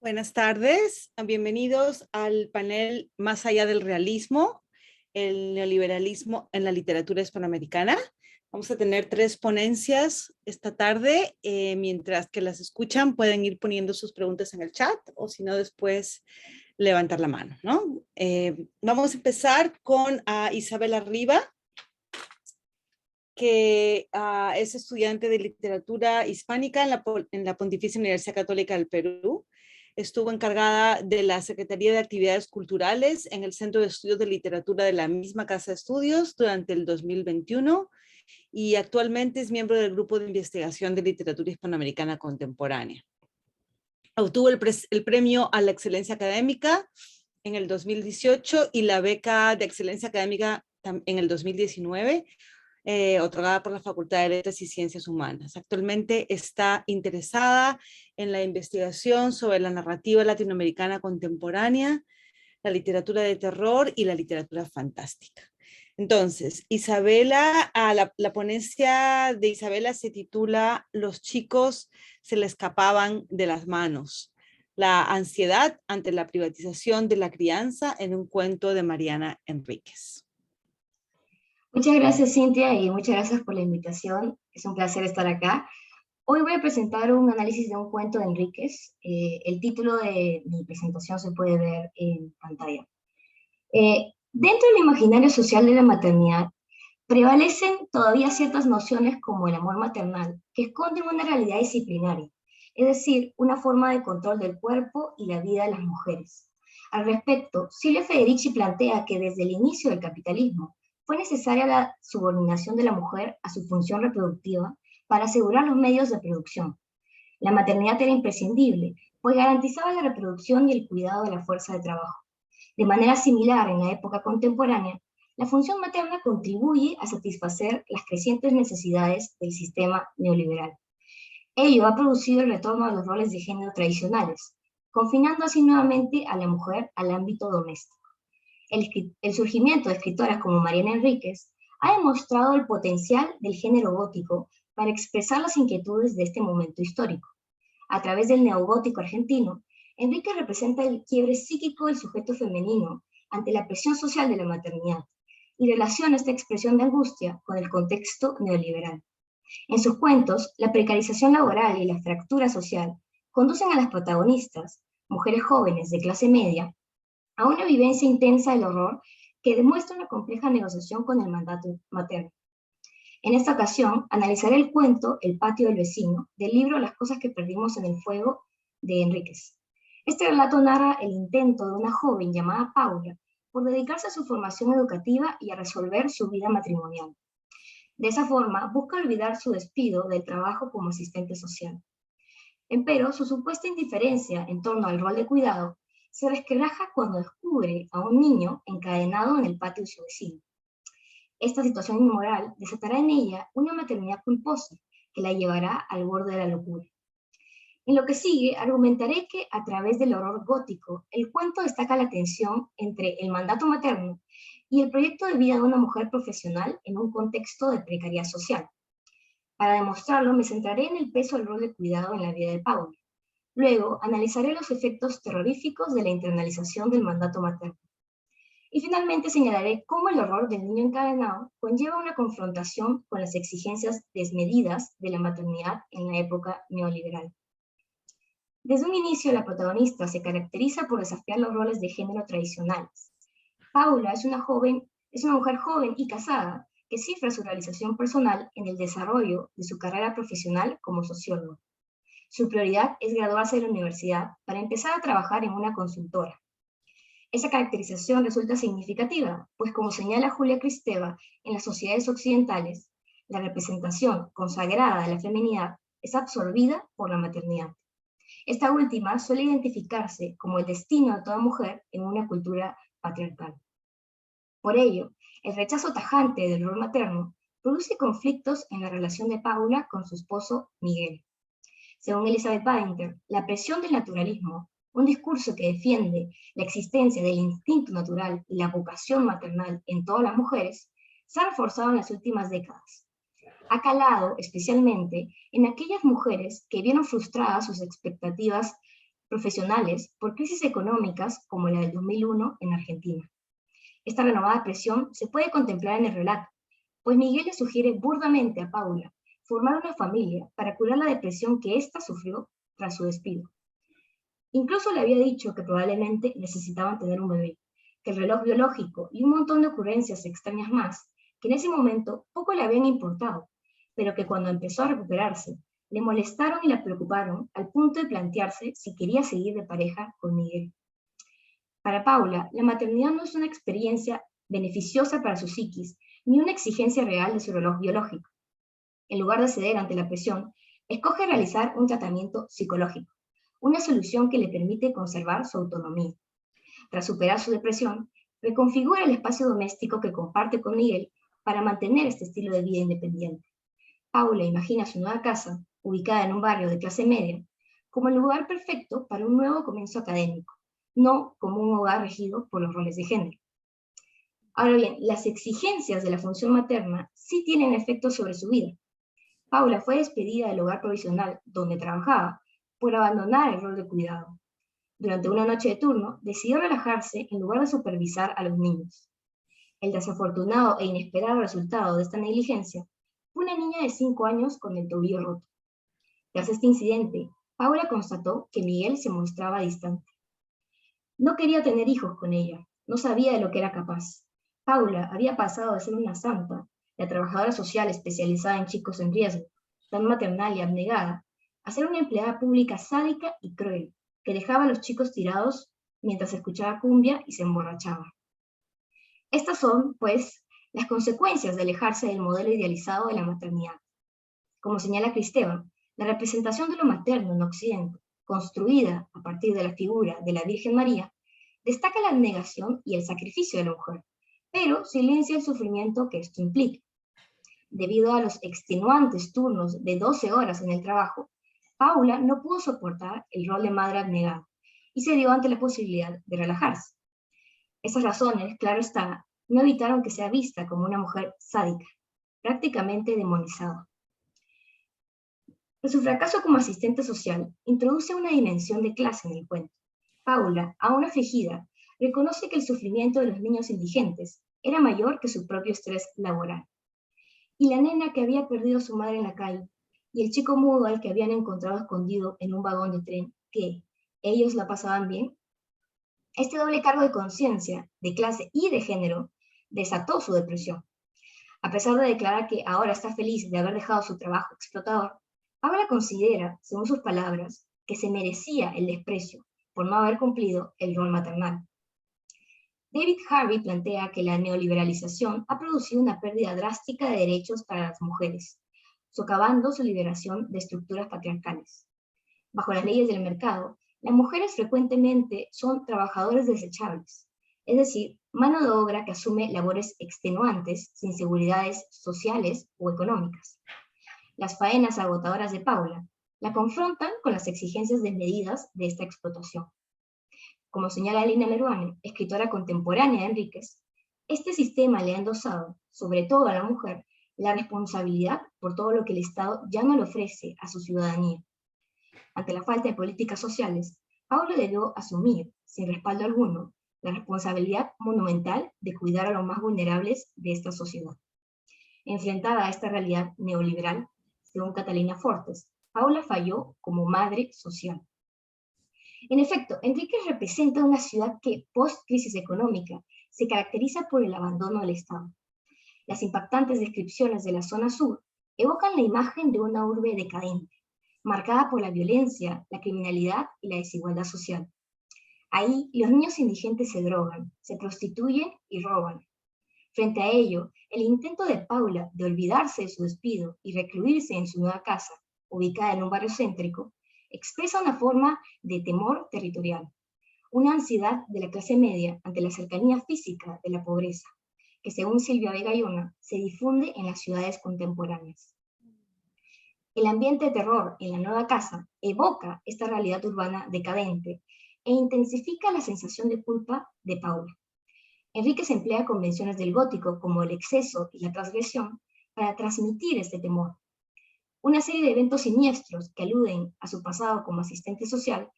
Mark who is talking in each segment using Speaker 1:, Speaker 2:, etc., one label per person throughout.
Speaker 1: Buenas tardes, bienvenidos al panel Más allá del realismo, el neoliberalismo en la literatura hispanoamericana. Vamos a tener 3 ponencias esta tarde. Mientras que las escuchan, pueden ir poniendo sus preguntas en el chat o si no, después levantar la mano, ¿no? Vamos a empezar con Isabela Riva, que es estudiante de literatura hispánica en la Pontificia Universidad Católica del Perú. Estuvo encargada de la Secretaría de Actividades Culturales en el Centro de Estudios de Literatura de la misma Casa de Estudios durante el 2021 y actualmente es miembro del Grupo de Investigación de Literatura Hispanoamericana Contemporánea. Obtuvo el premio a la excelencia académica en el 2018 y la beca de excelencia académica en el 2019, otorgada por la Facultad de Letras y Ciencias Humanas. Actualmente está interesada en la investigación sobre la narrativa latinoamericana contemporánea, la literatura de terror y la literatura fantástica. Entonces, Isabela, la ponencia de Isabela se titula Los chicos se le escapaban de las manos. La ansiedad ante la privatización de la crianza en un cuento de Mariana Enríquez.
Speaker 2: Muchas gracias, Cintia, y muchas gracias por la invitación. Es un placer estar acá. Hoy voy a presentar un análisis de un cuento de Enríquez. El título de mi presentación se puede ver en pantalla. Dentro del imaginario social de la maternidad, prevalecen todavía ciertas nociones como el amor maternal, que esconden una realidad disciplinaria, es decir, una forma de control del cuerpo y la vida de las mujeres. Al respecto, Silvia Federici plantea que desde el inicio del capitalismo, fue necesaria la subordinación de la mujer a su función reproductiva para asegurar los medios de producción. La maternidad era imprescindible, pues garantizaba la reproducción y el cuidado de la fuerza de trabajo. De manera similar, en la época contemporánea, la función materna contribuye a satisfacer las crecientes necesidades del sistema neoliberal. Ello ha producido el retorno a los roles de género tradicionales, confinando así nuevamente a la mujer al ámbito doméstico. El surgimiento de escritoras como Mariana Enríquez ha demostrado el potencial del género gótico para expresar las inquietudes de este momento histórico. A través del neogótico argentino, Enríquez representa el quiebre psíquico del sujeto femenino ante la presión social de la maternidad y relaciona esta expresión de angustia con el contexto neoliberal. En sus cuentos, la precarización laboral y la fractura social conducen a las protagonistas, mujeres jóvenes de clase media, a una vivencia intensa del horror que demuestra una compleja negociación con el mandato materno. En esta ocasión, analizaré el cuento El patio del vecino, del libro Las cosas que perdimos en el fuego, de Enríquez. Este relato narra el intento de una joven llamada Paula por dedicarse a su formación educativa y a resolver su vida matrimonial. De esa forma, busca olvidar su despido del trabajo como asistente social. Empero, su supuesta indiferencia en torno al rol de cuidado se resquebraja cuando descubre a un niño encadenado en el patio de su vecino. Esta situación inmoral desatará en ella una maternidad culposa que la llevará al borde de la locura. En lo que sigue, argumentaré que a través del horror gótico, el cuento destaca la tensión entre el mandato materno y el proyecto de vida de una mujer profesional en un contexto de precariedad social. Para demostrarlo, me centraré en el peso del rol de cuidado en la vida de Paula. Luego, analizaré los efectos terroríficos de la internalización del mandato materno. Y finalmente señalaré cómo el horror del niño encadenado conlleva una confrontación con las exigencias desmedidas de la maternidad en la época neoliberal. Desde un inicio, la protagonista se caracteriza por desafiar los roles de género tradicionales. Paula es una mujer joven y casada que cifra su realización personal en el desarrollo de su carrera profesional como socióloga. Su prioridad es graduarse de la universidad para empezar a trabajar en una consultora. Esa caracterización resulta significativa, pues como señala Julia Kristeva, en las sociedades occidentales, la representación consagrada de la feminidad es absorbida por la maternidad. Esta última suele identificarse como el destino de toda mujer en una cultura patriarcal. Por ello, el rechazo tajante del rol materno produce conflictos en la relación de Paula con su esposo Miguel. Según Elizabeth Badinter, la presión del naturalismo, un discurso que defiende la existencia del instinto natural y la vocación maternal en todas las mujeres, se ha reforzado en las últimas décadas. Ha calado especialmente en aquellas mujeres que vieron frustradas sus expectativas profesionales por crisis económicas como la del 2001 en Argentina. Esta renovada presión se puede contemplar en el relato, pues Miguel le sugiere burdamente a Paula formar una familia para curar la depresión que ésta sufrió tras su despido. Incluso le había dicho que probablemente necesitaban tener un bebé, que el reloj biológico y un montón de ocurrencias extrañas más, que en ese momento poco le habían importado, pero que cuando empezó a recuperarse, le molestaron y la preocuparon al punto de plantearse si quería seguir de pareja con Miguel. Para Paula, la maternidad no es una experiencia beneficiosa para su psiquis, ni una exigencia real de su reloj biológico. En lugar de ceder ante la presión, escoge realizar un tratamiento psicológico, una solución que le permite conservar su autonomía. Tras superar su depresión, reconfigura el espacio doméstico que comparte con Miguel para mantener este estilo de vida independiente. Paula imagina su nueva casa, ubicada en un barrio de clase media, como el lugar perfecto para un nuevo comienzo académico, no como un hogar regido por los roles de género. Ahora bien, las exigencias de la función materna sí tienen efecto sobre su vida. Paula fue despedida del hogar provisional donde trabajaba por abandonar el rol de cuidado. Durante una noche de turno, decidió relajarse en lugar de supervisar a los niños. El desafortunado e inesperado resultado de esta negligencia fue una niña de 5 años con el tobillo roto. Tras este incidente, Paula constató que Miguel se mostraba distante. No quería tener hijos con ella, no sabía de lo que era capaz. Paula había pasado de ser una santa, la trabajadora social especializada en chicos en riesgo, tan maternal y abnegada, a ser una empleada pública sádica y cruel, que dejaba a los chicos tirados mientras escuchaba cumbia y se emborrachaba. Estas son, pues, las consecuencias de alejarse del modelo idealizado de la maternidad. Como señala Kristeva, la representación de lo materno en Occidente, construida a partir de la figura de la Virgen María, destaca la abnegación y el sacrificio de la mujer, pero silencia el sufrimiento que esto implica. Debido a los extenuantes turnos de 12 horas en el trabajo, Paula no pudo soportar el rol de madre abnegada y se dio ante la posibilidad de relajarse. Esas razones, claro está, no evitaron que sea vista como una mujer sádica, prácticamente demonizada. Pero su fracaso como asistente social introduce una dimensión de clase en el cuento. Paula, aún afligida, reconoce que el sufrimiento de los niños indigentes era mayor que su propio estrés laboral. Y la nena que había perdido a su madre en la calle, y el chico mudo al que habían encontrado escondido en un vagón de tren, ¿qué? ¿Ellos la pasaban bien? Este doble cargo de conciencia, de clase y de género desató su depresión. A pesar de declarar que ahora está feliz de haber dejado su trabajo explotador, Paula considera, según sus palabras, que se merecía el desprecio por no haber cumplido el rol maternal. David Harvey plantea que la neoliberalización ha producido una pérdida drástica de derechos para las mujeres, socavando su liberación de estructuras patriarcales. Bajo las leyes del mercado, las mujeres frecuentemente son trabajadores desechables, es decir, mano de obra que asume labores extenuantes sin seguridades sociales o económicas. Las faenas agotadoras de Paula la confrontan con las exigencias desmedidas de esta explotación. Como señala Lina Meruane, escritora contemporánea de Enríquez, este sistema le ha endosado, sobre todo a la mujer, la responsabilidad por todo lo que el Estado ya no le ofrece a su ciudadanía. Ante la falta de políticas sociales, Paula debió asumir, sin respaldo alguno, la responsabilidad monumental de cuidar a los más vulnerables de esta sociedad. Enfrentada a esta realidad neoliberal, según Catalina Fortes, Paula falló como madre social. En efecto, Enríquez representa una ciudad que, post-crisis económica, se caracteriza por el abandono del Estado. Las impactantes descripciones de la zona sur evocan la imagen de una urbe decadente, marcada por la violencia, la criminalidad y la desigualdad social. Ahí, los niños indigentes se drogan, se prostituyen y roban. Frente a ello, el intento de Paula de olvidarse de su despido y recluirse en su nueva casa, ubicada en un barrio céntrico, expresa una forma de temor territorial, una ansiedad de la clase media ante la cercanía física de la pobreza, que según Silvia Vega Yona, se difunde en las ciudades contemporáneas. El ambiente de terror en la nueva casa evoca esta realidad urbana decadente e intensifica la sensación de culpa de Paula. Enríquez emplea convenciones del gótico como el exceso y la transgresión para transmitir este temor. Una serie de eventos siniestros que aluden a su pasado como asistente social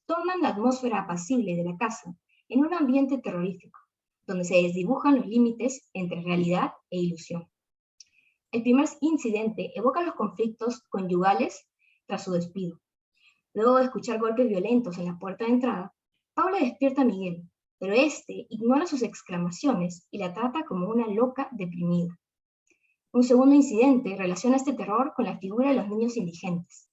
Speaker 2: tornan la atmósfera apacible de la casa en un ambiente terrorífico, donde se desdibujan los límites entre realidad e ilusión. El primer incidente evoca los conflictos conyugales tras su despido. Luego de escuchar golpes violentos en la puerta de entrada, Paula despierta a Miguel, pero este ignora sus exclamaciones y la trata como una loca deprimida. Un segundo incidente relaciona este terror con la figura de los niños indigentes.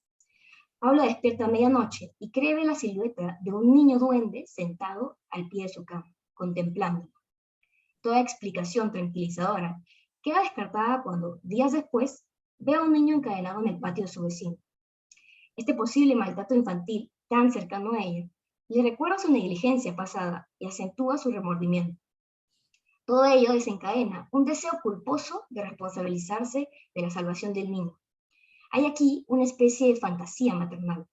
Speaker 2: Paula despierta a medianoche y cree ver la silueta de un niño duende sentado al pie de su cama, contemplando. Toda explicación tranquilizadora queda descartada cuando, días después, ve a un niño encadenado en el patio de su vecino. Este posible maltrato infantil, tan cercano a ella, le recuerda su negligencia pasada y acentúa su remordimiento. Todo ello desencadena un deseo culposo de responsabilizarse de la salvación del niño. Hay aquí una especie de fantasía maternal.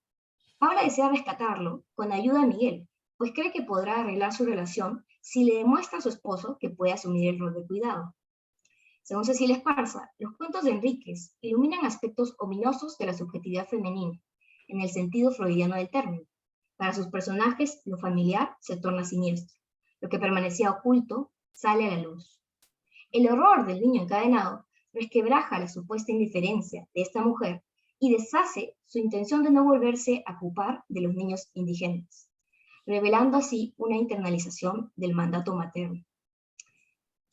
Speaker 2: Paula desea rescatarlo con ayuda de Miguel, pues cree que podrá arreglar su relación si le demuestra a su esposo que puede asumir el rol de cuidado. Según Cecilia Esparza, los cuentos de Enríquez iluminan aspectos ominosos de la subjetividad femenina, en el sentido freudiano del término. Para sus personajes, lo familiar se torna siniestro. Lo que permanecía oculto sale a la luz. El horror del niño encadenado resquebraja la supuesta indiferencia de esta mujer y deshace su intención de no volverse a ocupar de los niños indigentes, revelando así una internalización del mandato materno.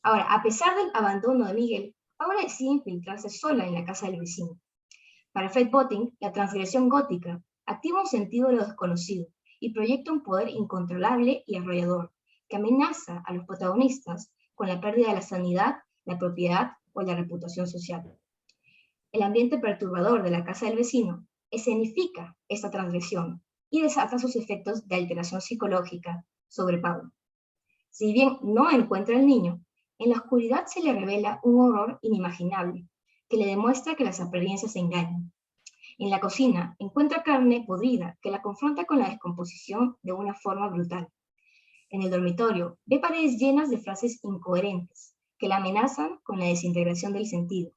Speaker 2: Ahora, a pesar del abandono de Miguel, Paula decide infiltrarse sola en la casa del vecino. Para Fred Botting, la transgresión gótica activa un sentido de lo desconocido y proyecta un poder incontrolable y arrollador que amenaza a los protagonistas con la pérdida de la sanidad, la propiedad o la reputación social. El ambiente perturbador de la casa del vecino escenifica esta transgresión y desata sus efectos de alteración psicológica sobre Paula. Si bien no encuentra al niño, en la oscuridad se le revela un horror inimaginable que le demuestra que las apariencias engañan. En la cocina encuentra carne podrida que la confronta con la descomposición de una forma brutal. En el dormitorio ve paredes llenas de frases incoherentes que la amenazan con la desintegración del sentido.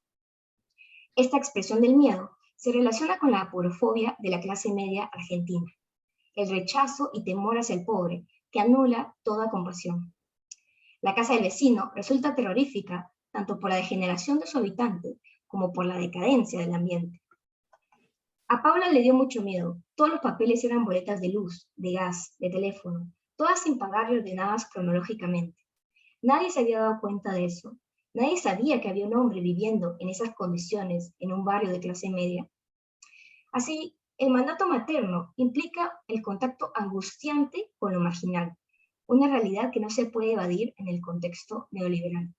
Speaker 2: Esta expresión del miedo se relaciona con la aporofobia de la clase media argentina, el rechazo y temor hacia el pobre que anula toda compasión. La casa del vecino resulta terrorífica tanto por la degeneración de su habitante como por la decadencia del ambiente. A Paula le dio mucho miedo. Todos los papeles eran boletas de luz, de gas, de teléfono, todas sin pagar y ordenadas cronológicamente. Nadie se había dado cuenta de eso. Nadie sabía que había un hombre viviendo en esas condiciones en un barrio de clase media. Así, el mandato materno implica el contacto angustiante con lo marginal, una realidad que no se puede evadir en el contexto neoliberal.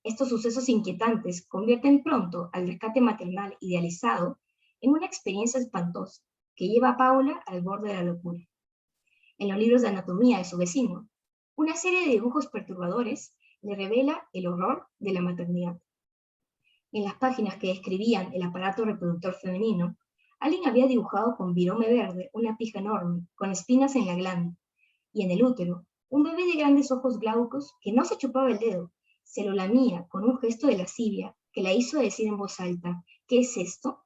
Speaker 2: Estos sucesos inquietantes convierten pronto al rescate maternal idealizado en una experiencia espantosa que lleva a Paula al borde de la locura. En los libros de anatomía de su vecino, una serie de dibujos perturbadores le revela el horror de la maternidad. En las páginas que describían el aparato reproductor femenino, alguien había dibujado con virome verde una pija enorme, con espinas en la glande, y en el útero, un bebé de grandes ojos glaucos que no se chupaba el dedo, se lo lamía con un gesto de lascivia que la hizo decir en voz alta, ¿qué es esto?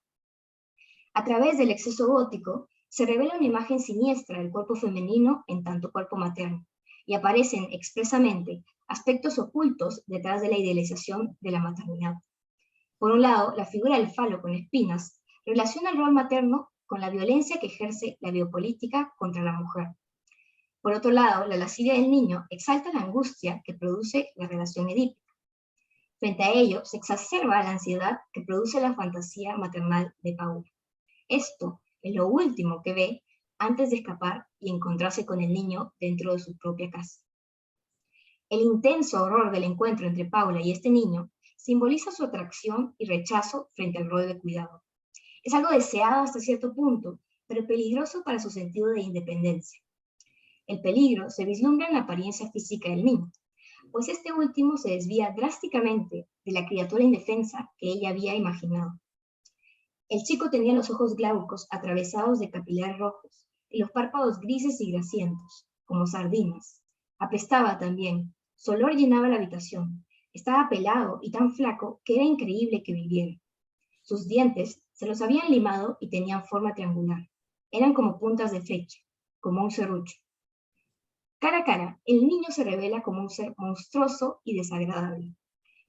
Speaker 2: A través del exceso gótico, se revela una imagen siniestra del cuerpo femenino en tanto cuerpo materno, y aparecen expresamente aspectos ocultos detrás de la idealización de la maternidad. Por un lado, la figura del falo con espinas relaciona el rol materno con la violencia que ejerce la biopolítica contra la mujer. Por otro lado, la lascivia del niño exalta la angustia que produce la relación edípica. Frente a ello, se exacerba la ansiedad que produce la fantasía maternal de Paula. Esto es lo último que ve antes de escapar y encontrarse con el niño dentro de su propia casa. El intenso horror del encuentro entre Paula y este niño simboliza su atracción y rechazo frente al rol de cuidado. Es algo deseado hasta cierto punto, pero peligroso para su sentido de independencia. El peligro se vislumbra en la apariencia física del niño, pues este último se desvía drásticamente de la criatura indefensa que ella había imaginado. El chico tenía los ojos glaucos atravesados de capilares rojos y los párpados grises y grasientos, como sardinas. Apestaba también, su olor llenaba la habitación. Estaba pelado y tan flaco que era increíble que viviera. Sus dientes se los habían limado y tenían forma triangular. Eran como puntas de flecha. como un serrucho. Cara a cara, el niño se revela como un ser monstruoso y desagradable,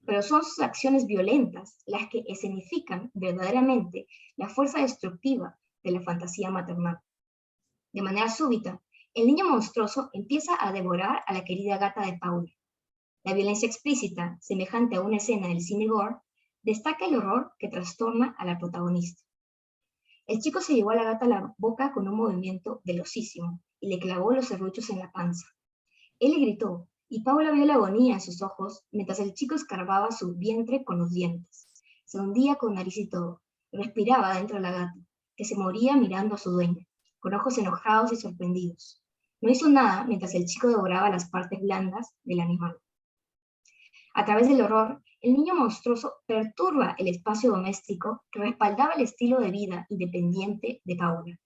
Speaker 2: pero son sus acciones violentas las que escenifican verdaderamente la fuerza destructiva de la fantasía maternal. De manera súbita, el niño monstruoso empieza a devorar a la querida gata de Paula. La violencia explícita, semejante a una escena del cine gore, destaca el horror que trastorna a la protagonista. El chico se llevó a la gata a la boca con un movimiento velocísimo y le clavó los serruchos en la panza. Él le gritó, y Paula vio la agonía en sus ojos mientras el chico escarbaba su vientre con los dientes. Se hundía con nariz y todo, respiraba dentro de la gata, que se moría mirando a su dueña, con ojos enojados y sorprendidos. No hizo nada mientras el chico devoraba las partes blandas del animal. A través del horror, el niño monstruoso perturba el espacio doméstico que respaldaba el estilo de vida independiente de Paula.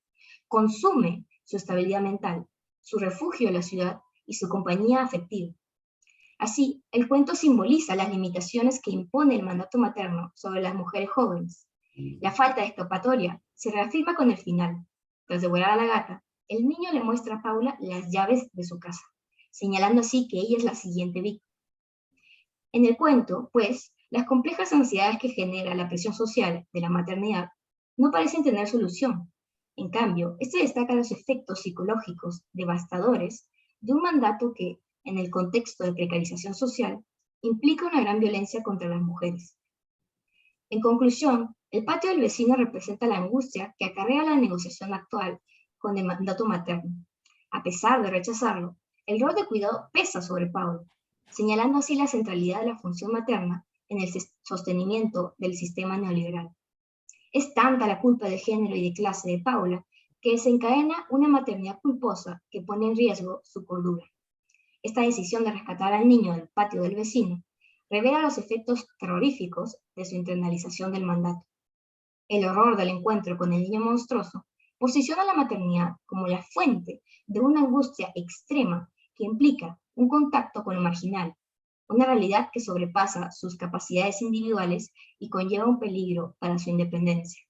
Speaker 2: Consume su estabilidad mental, su refugio en la ciudad y su compañía afectiva. Así, el cuento simboliza las limitaciones que impone el mandato materno sobre las mujeres jóvenes. La falta de escapatoria se reafirma con el final. Tras devorar a la gata, el niño le muestra a Paula las llaves de su casa, señalando así que ella es la siguiente víctima. En el cuento, pues, las complejas ansiedades que genera la presión social de la maternidad no parecen tener solución. En cambio, este destaca los efectos psicológicos devastadores de un mandato que, en el contexto de precarización social, implica una gran violencia contra las mujeres. En conclusión, el patio del vecino representa la angustia que acarrea la negociación actual con el mandato materno. A pesar de rechazarlo, el rol de cuidado pesa sobre Paula, señalando así la centralidad de la función materna en el sostenimiento del sistema neoliberal. Es tanta la culpa de género y de clase de Paula que desencadena una maternidad culposa que pone en riesgo su cordura. Esta decisión de rescatar al niño del patio del vecino revela los efectos terroríficos de su internalización del mandato. El horror del encuentro con el niño monstruoso posiciona a la maternidad como la fuente de una angustia extrema que implica un contacto con lo marginal, una realidad que sobrepasa sus capacidades individuales y conlleva un peligro para su independencia.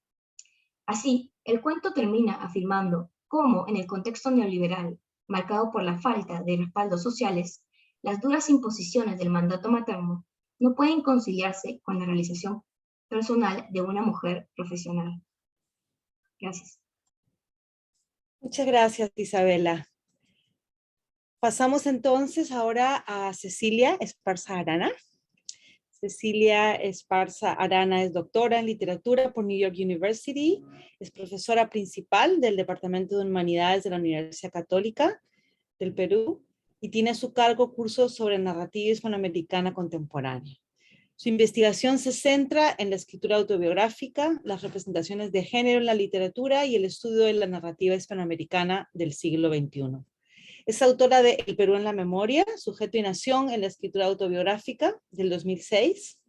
Speaker 2: Así, el cuento termina afirmando cómo en el contexto neoliberal, marcado por la falta de respaldos sociales, las duras imposiciones del mandato materno no pueden conciliarse con la realización personal de una mujer profesional. Gracias.
Speaker 1: Muchas gracias, Isabela. Pasamos entonces ahora a Cecilia Esparza Arana. Cecilia Esparza Arana es doctora en literatura por New York University, es profesora principal del Departamento de Humanidades de la Universidad Católica del Perú y tiene a su cargo cursos sobre narrativa hispanoamericana contemporánea. Su investigación se centra en la escritura autobiográfica, las representaciones de género en la literatura y el estudio de la narrativa hispanoamericana del siglo XXI. Es autora de El Perú en la memoria, Sujeto y Nación en la escritura autobiográfica del 2006,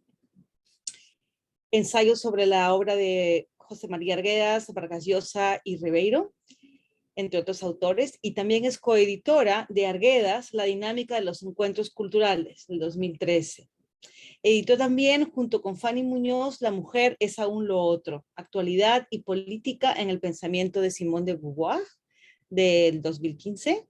Speaker 1: ensayos sobre la obra de José María Arguedas, Vargas Llosa y Ribeiro, entre otros autores, y también es coeditora de Arguedas, La dinámica de los encuentros culturales, del 2013. Editó también, junto con Fanny Muñoz, La mujer es aún lo otro, actualidad y política en el pensamiento de Simone de Beauvoir, del 2015,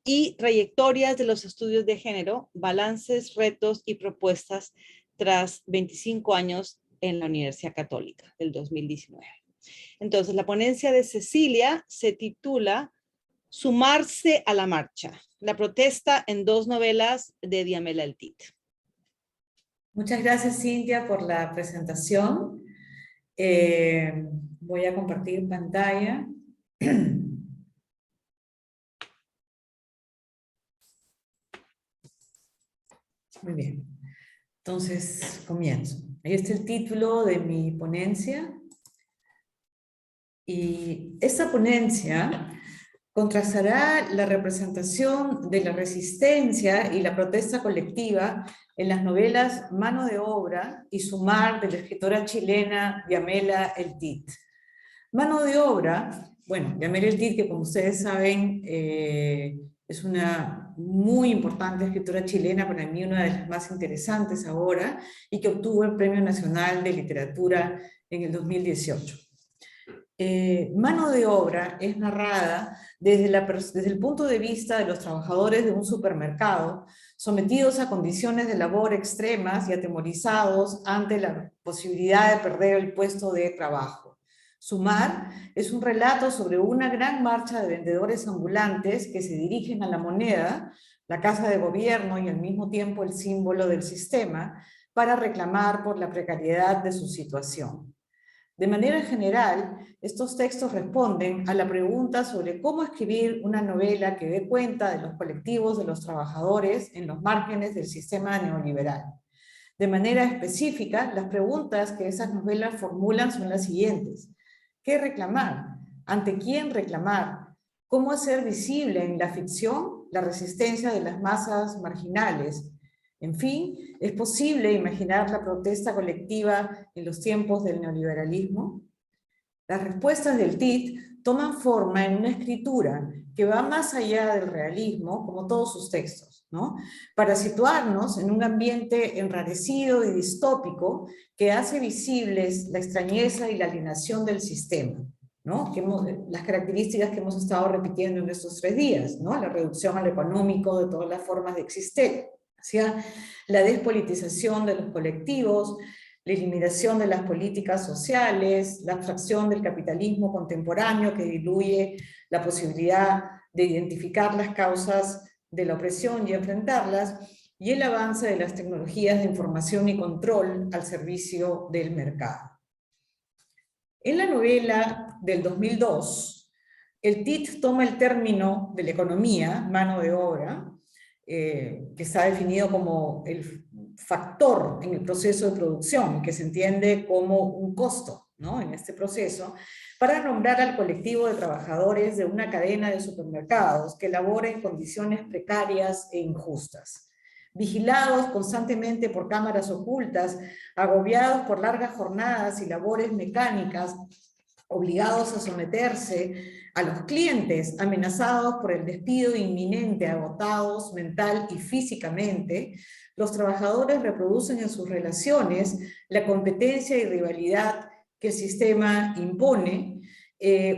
Speaker 1: y trayectorias de los estudios de género, balances, retos y propuestas tras 25 años en la Universidad Católica, del 2019. Entonces, la ponencia de Cecilia se titula Sumarse a la marcha, la protesta en 2 novelas de Diamela El Tit.
Speaker 3: Muchas gracias, Cintia, por la presentación. Voy a compartir pantalla. Muy bien. Entonces, comienzo. Ahí está el título de mi ponencia. Y esta ponencia contrastará la representación de la resistencia y la protesta colectiva en las novelas Mano de Obra y Sumar de la escritora chilena Diamela El Tit. Mano de Obra, bueno, Diamela El Tit, que como ustedes saben, es una muy importante escritora chilena, para mí una de las más interesantes ahora, y que obtuvo el Premio Nacional de Literatura en el 2018. Mano de obra es narrada desde el punto de vista de los trabajadores de un supermercado, sometidos a condiciones de labor extremas y atemorizados ante la posibilidad de perder el puesto de trabajo. Sumar es un relato sobre una gran marcha de vendedores ambulantes que se dirigen a la moneda, la casa de gobierno y al mismo tiempo el símbolo del sistema, para reclamar por la precariedad de su situación. De manera general, estos textos responden a la pregunta sobre cómo escribir una novela que dé cuenta de los colectivos de los trabajadores en los márgenes del sistema neoliberal. De manera específica, las preguntas que esas novelas formulan son las siguientes. ¿Qué reclamar? ¿Ante quién reclamar? ¿Cómo hacer visible en la ficción la resistencia de las masas marginales? En fin, ¿es posible imaginar la protesta colectiva en los tiempos del neoliberalismo? Las respuestas del TIT toman forma en una escritura que va más allá del realismo, como todos sus textos, ¿no? Para situarnos en un ambiente enrarecido y distópico que hace visibles la extrañeza y la alienación del sistema, ¿no? Las características que hemos estado repitiendo en estos 3 días, ¿no? La reducción a lo económico de todas las formas de existir, hacia la despolitización de los colectivos, la eliminación de las políticas sociales, la abstracción del capitalismo contemporáneo que diluye la posibilidad de identificar las causas de la opresión y enfrentarlas, y el avance de las tecnologías de información y control al servicio del mercado. En la novela del 2002, el TIT toma el término de la economía, mano de obra, que está definido como el factor en el proceso de producción, que se entiende como un costo, ¿no? En este proceso, para nombrar al colectivo de trabajadores de una cadena de supermercados que labora en condiciones precarias e injustas. Vigilados constantemente por cámaras ocultas, agobiados por largas jornadas y labores mecánicas, obligados a someterse a los clientes, amenazados por el despido inminente, agotados mental y físicamente, los trabajadores reproducen en sus relaciones la competencia y rivalidad que el sistema impone,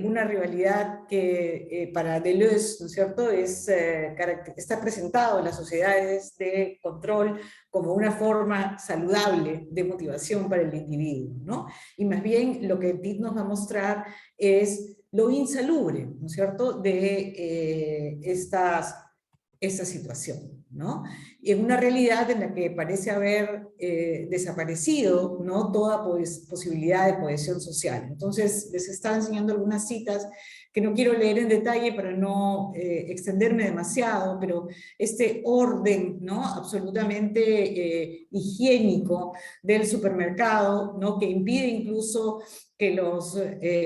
Speaker 3: una rivalidad que para Deleuze, ¿no es cierto?, está presentado en las sociedades de control como una forma saludable de motivación para el individuo, ¿no? Y más bien lo que el TIT nos va a mostrar es lo insalubre, ¿no es cierto?, de esta situación, ¿no? Y en una realidad en la que parece haber desaparecido, ¿no?, toda posibilidad de cohesión social. Entonces, les estaba enseñando algunas citas que no quiero leer en detalle para no extenderme demasiado, pero este orden, ¿no?, absolutamente higiénico del supermercado, ¿no?, que impide incluso que los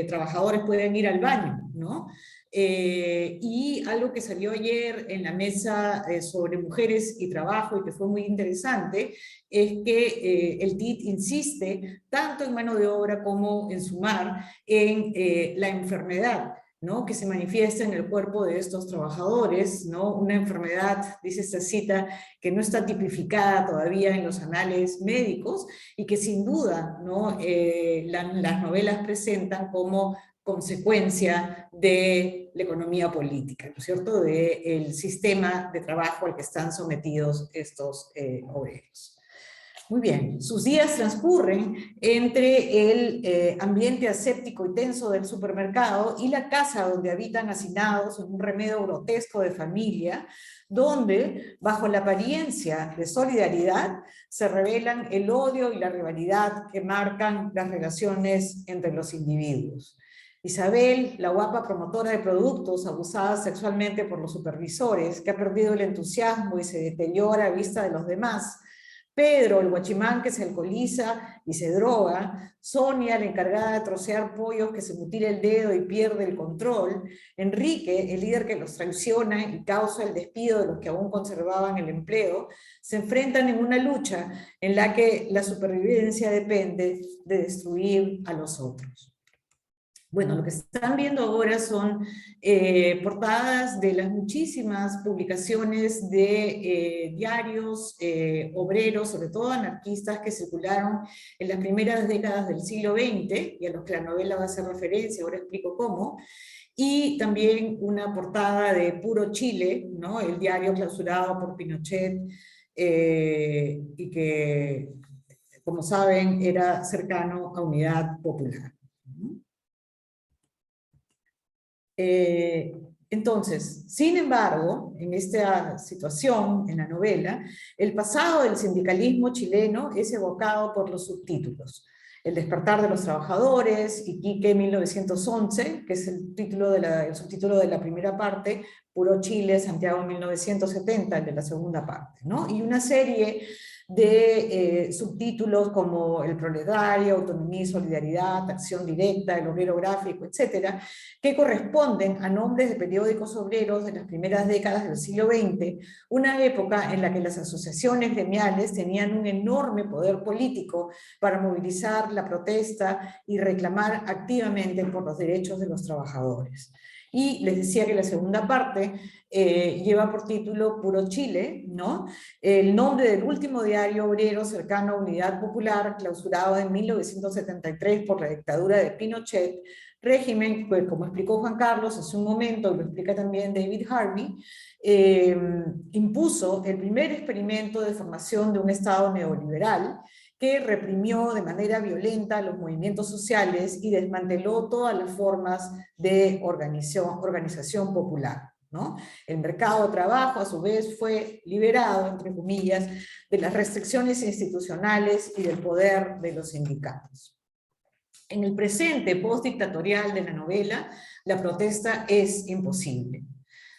Speaker 3: trabajadores puedan ir al baño, ¿no? Y algo que salió ayer en la mesa sobre mujeres y trabajo y que fue muy interesante, es que el TIT insiste tanto en mano de obra como en Sumar en la enfermedad, ¿no?, que se manifiesta en el cuerpo de estos trabajadores, ¿no? Una enfermedad, dice esta cita, que no está tipificada todavía en los anales médicos y que sin duda, ¿no?, las novelas presentan como consecuencia de la economía política, ¿no es cierto?, del sistema de trabajo al que están sometidos estos obreros. Muy bien, sus días transcurren entre el ambiente aséptico y tenso del supermercado y la casa donde habitan hacinados en un remedio grotesco de familia, donde, bajo la apariencia de solidaridad, se revelan el odio y la rivalidad que marcan las relaciones entre los individuos. Isabel, la guapa promotora de productos abusada sexualmente por los supervisores, que ha perdido el entusiasmo y se deteriora a vista de los demás. Pedro, el guachimán que se alcoholiza y se droga. Sonia, la encargada de trocear pollos que se mutila el dedo y pierde el control. Enrique, el líder que los traiciona y causa el despido de los que aún conservaban el empleo, se enfrentan en una lucha en la que la supervivencia depende de destruir a los otros. Bueno, lo que están viendo ahora son portadas de las muchísimas publicaciones de diarios obreros, sobre todo anarquistas, que circularon en las primeras décadas del siglo XX, y a los que la novela va a hacer referencia, ahora explico cómo, y también una portada de Puro Chile, ¿no? El diario clausurado por Pinochet, y que, como saben, era cercano a Unidad Popular. Entonces, sin embargo, en esta situación, en la novela, el pasado del sindicalismo chileno es evocado por los subtítulos. El despertar de los trabajadores, Iquique 1911, que es el subtítulo de la primera parte, Puro Chile, Santiago 1970, el de la segunda parte, ¿no? Y una serie de subtítulos como El proletario, Autonomía y Solidaridad, Acción Directa, El obrero gráfico, etcétera, que corresponden a nombres de periódicos obreros de las primeras décadas del siglo XX, una época en la que las asociaciones gremiales tenían un enorme poder político para movilizar la protesta y reclamar activamente por los derechos de los trabajadores. Y les decía que la segunda parte lleva por título Puro Chile, ¿no? El nombre del último diario obrero cercano a Unidad Popular, clausurado en 1973 por la dictadura de Pinochet, régimen, pues, como explicó Juan Carlos hace un momento, y lo explica también David Harvey, impuso el primer experimento de formación de un Estado neoliberal que reprimió de manera violenta los movimientos sociales y desmanteló todas las formas de organización popular, ¿no? El mercado de trabajo, a su vez, fue liberado, entre comillas, de las restricciones institucionales y del poder de los sindicatos. En el presente postdictatorial de la novela, la protesta es imposible.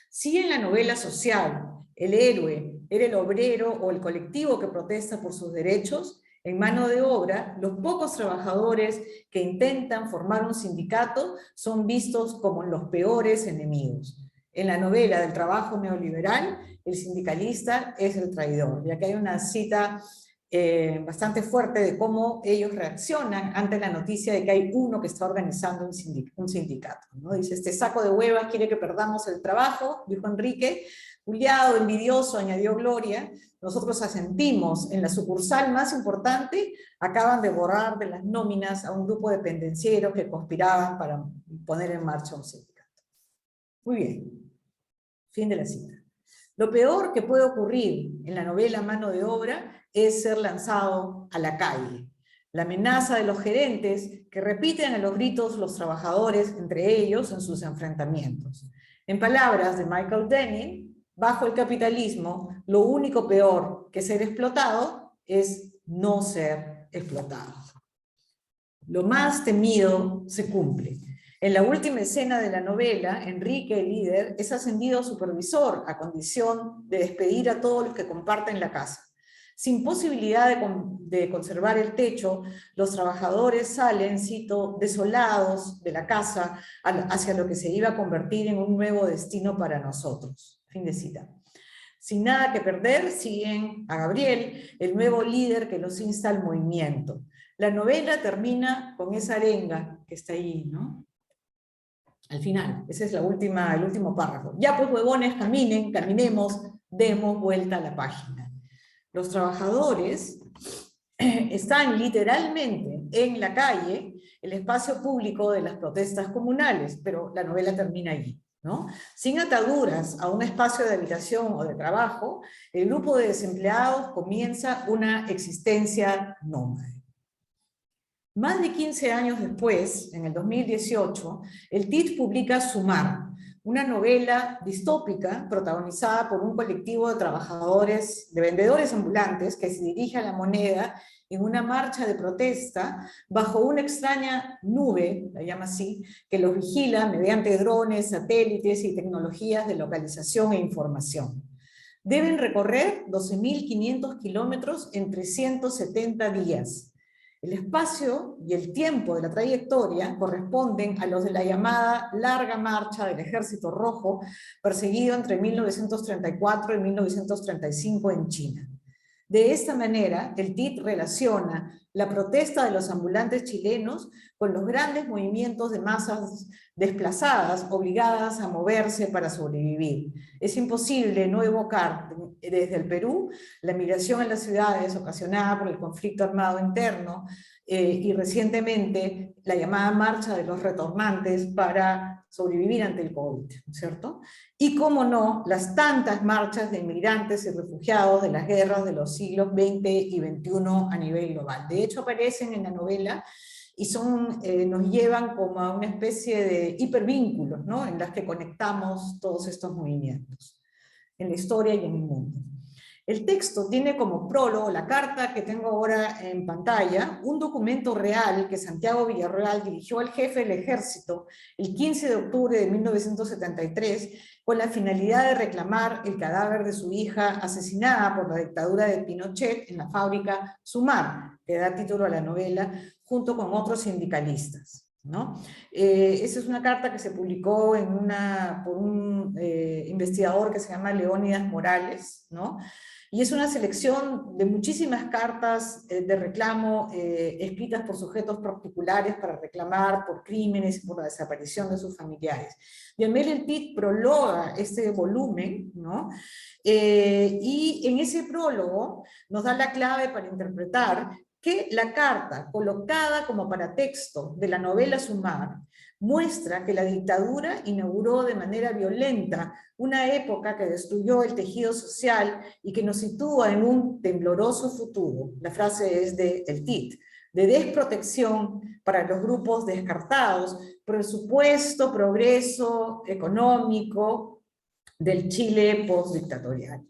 Speaker 3: Si en la novela social el héroe era el obrero o el colectivo que protesta por sus derechos, en mano de obra, los pocos trabajadores que intentan formar un sindicato son vistos como los peores enemigos. En la novela del trabajo neoliberal, el sindicalista es el traidor. Y aquí hay una cita bastante fuerte de cómo ellos reaccionan ante la noticia de que hay uno que está organizando un sindicato, ¿no? Dice, este saco de huevas quiere que perdamos el trabajo, dijo Enrique. Juliado, envidioso, añadió Gloria, nosotros asentimos. En la sucursal más importante acaban de borrar de las nóminas a un grupo de pendencieros que conspiraban para poner en marcha un sindicato. Muy bien, fin de la cita. Lo peor que puede ocurrir en la novela Mano de Obra es ser lanzado a la calle. La amenaza de los gerentes que repiten a los gritos los trabajadores entre ellos en sus enfrentamientos. En palabras de Michael Denning, bajo el capitalismo, lo único peor que ser explotado es no ser explotado. Lo más temido se cumple. En la última escena de la novela, Enrique, el líder, es ascendido a supervisor a condición de despedir a todos los que comparten la casa. Sin posibilidad de conservar el techo, los trabajadores salen, cito, desolados de la casa hacia lo que se iba a convertir en un nuevo destino para nosotros. Fin de cita. Sin nada que perder, siguen a Gabriel, el nuevo líder que los insta al movimiento. La novela termina con esa arenga que está ahí, ¿no? Al final, ese es el último párrafo. Ya pues, huevones, caminemos, demos vuelta a la página. Los trabajadores están literalmente en la calle, el espacio público de las protestas comunales, pero la novela termina allí, ¿no? Sin ataduras a un espacio de habitación o de trabajo, el grupo de desempleados comienza una existencia nómade. Más de 15 años después, en el 2018, el TIT publica Sumar, una novela distópica protagonizada por un colectivo de trabajadores, de vendedores ambulantes que se dirige a la Moneda en una marcha de protesta bajo una extraña nube, la llama así, que los vigila mediante drones, satélites y tecnologías de localización e información. Deben recorrer 12.500 kilómetros en 370 días. El espacio y el tiempo de la trayectoria corresponden a los de la llamada Larga Marcha del Ejército Rojo, perseguido entre 1934 y 1935 en China. De esta manera, el TIT relaciona la protesta de los ambulantes chilenos con los grandes movimientos de masas desplazadas, obligadas a moverse para sobrevivir. Es imposible no evocar desde el Perú la migración en las ciudades ocasionada por el conflicto armado interno y recientemente la llamada marcha de los retornantes para sobrevivir ante el COVID, ¿cierto? Y cómo no, las tantas marchas de inmigrantes y refugiados de las guerras de los siglos XX y XXI a nivel global. De hecho aparecen en la novela y nos llevan como a una especie de hipervínculos, ¿no? En las que conectamos todos estos movimientos, en la historia y en el mundo. El texto tiene como prólogo la carta que tengo ahora en pantalla, un documento real que Santiago Villarreal dirigió al jefe del ejército el 15 de octubre de 1973 con la finalidad de reclamar el cadáver de su hija asesinada por la dictadura de Pinochet en la fábrica Sumar, que da título a la novela, junto con otros sindicalistas, ¿no? Esa es una carta que se publicó por un investigador que se llama Leónidas Morales, ¿no? Y es una selección de muchísimas cartas de reclamo escritas por sujetos particulares para reclamar por crímenes y por la desaparición de sus familiares. Yamel El Tit prologa este volumen, ¿no? Y en ese prólogo nos da la clave para interpretar que la carta, colocada como paratexto de la novela Sumar, muestra que la dictadura inauguró de manera violenta una época que destruyó el tejido social y que nos sitúa en un tembloroso futuro. La frase es de El Tit, de desprotección para los grupos descartados por el supuesto progreso económico del Chile postdictatorial.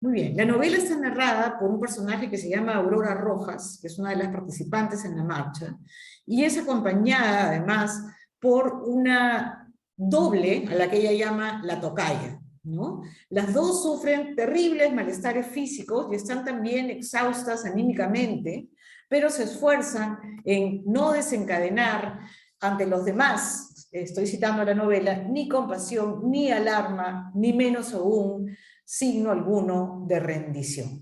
Speaker 3: Muy bien, la novela está narrada por un personaje que se llama Aurora Rojas, que es una de las participantes en la marcha, y es acompañada además por una doble a la que ella llama la tocaya, ¿no? Las dos sufren terribles malestares físicos y están también exhaustas anímicamente, pero se esfuerzan en no desencadenar ante los demás, estoy citando la novela, ni compasión, ni alarma, ni menos aún signo alguno de rendición.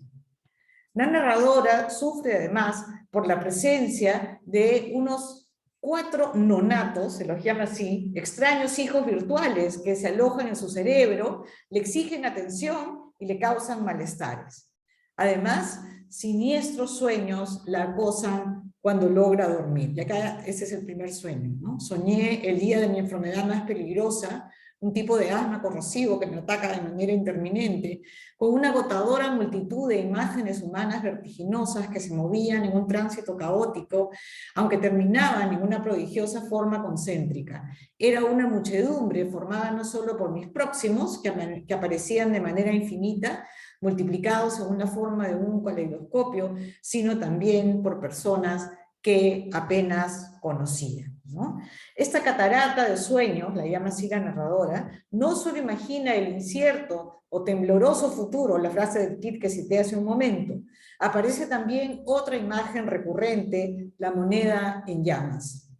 Speaker 3: La narradora sufre además por la presencia de unos 4 nonatos, se los llama así, extraños hijos virtuales que se alojan en su cerebro, le exigen atención y le causan malestares. Además, siniestros sueños la acosan cuando logra dormir. Y acá ese es el primer sueño, ¿no? Soñé el día de mi enfermedad más peligrosa, un tipo de asma corrosivo que me ataca de manera interminente, con una agotadora multitud de imágenes humanas vertiginosas que se movían en un tránsito caótico, aunque terminaban en una prodigiosa forma concéntrica. Era una muchedumbre formada no solo por mis próximos, que aparecían de manera infinita, multiplicados en una forma de un caleidoscopio, sino también por personas que apenas conocía, ¿no? Esta catarata de sueños, la llama así la narradora, no solo imagina el incierto o tembloroso futuro, la frase del Tit que cité hace un momento, aparece también otra imagen recurrente, la moneda en llamas.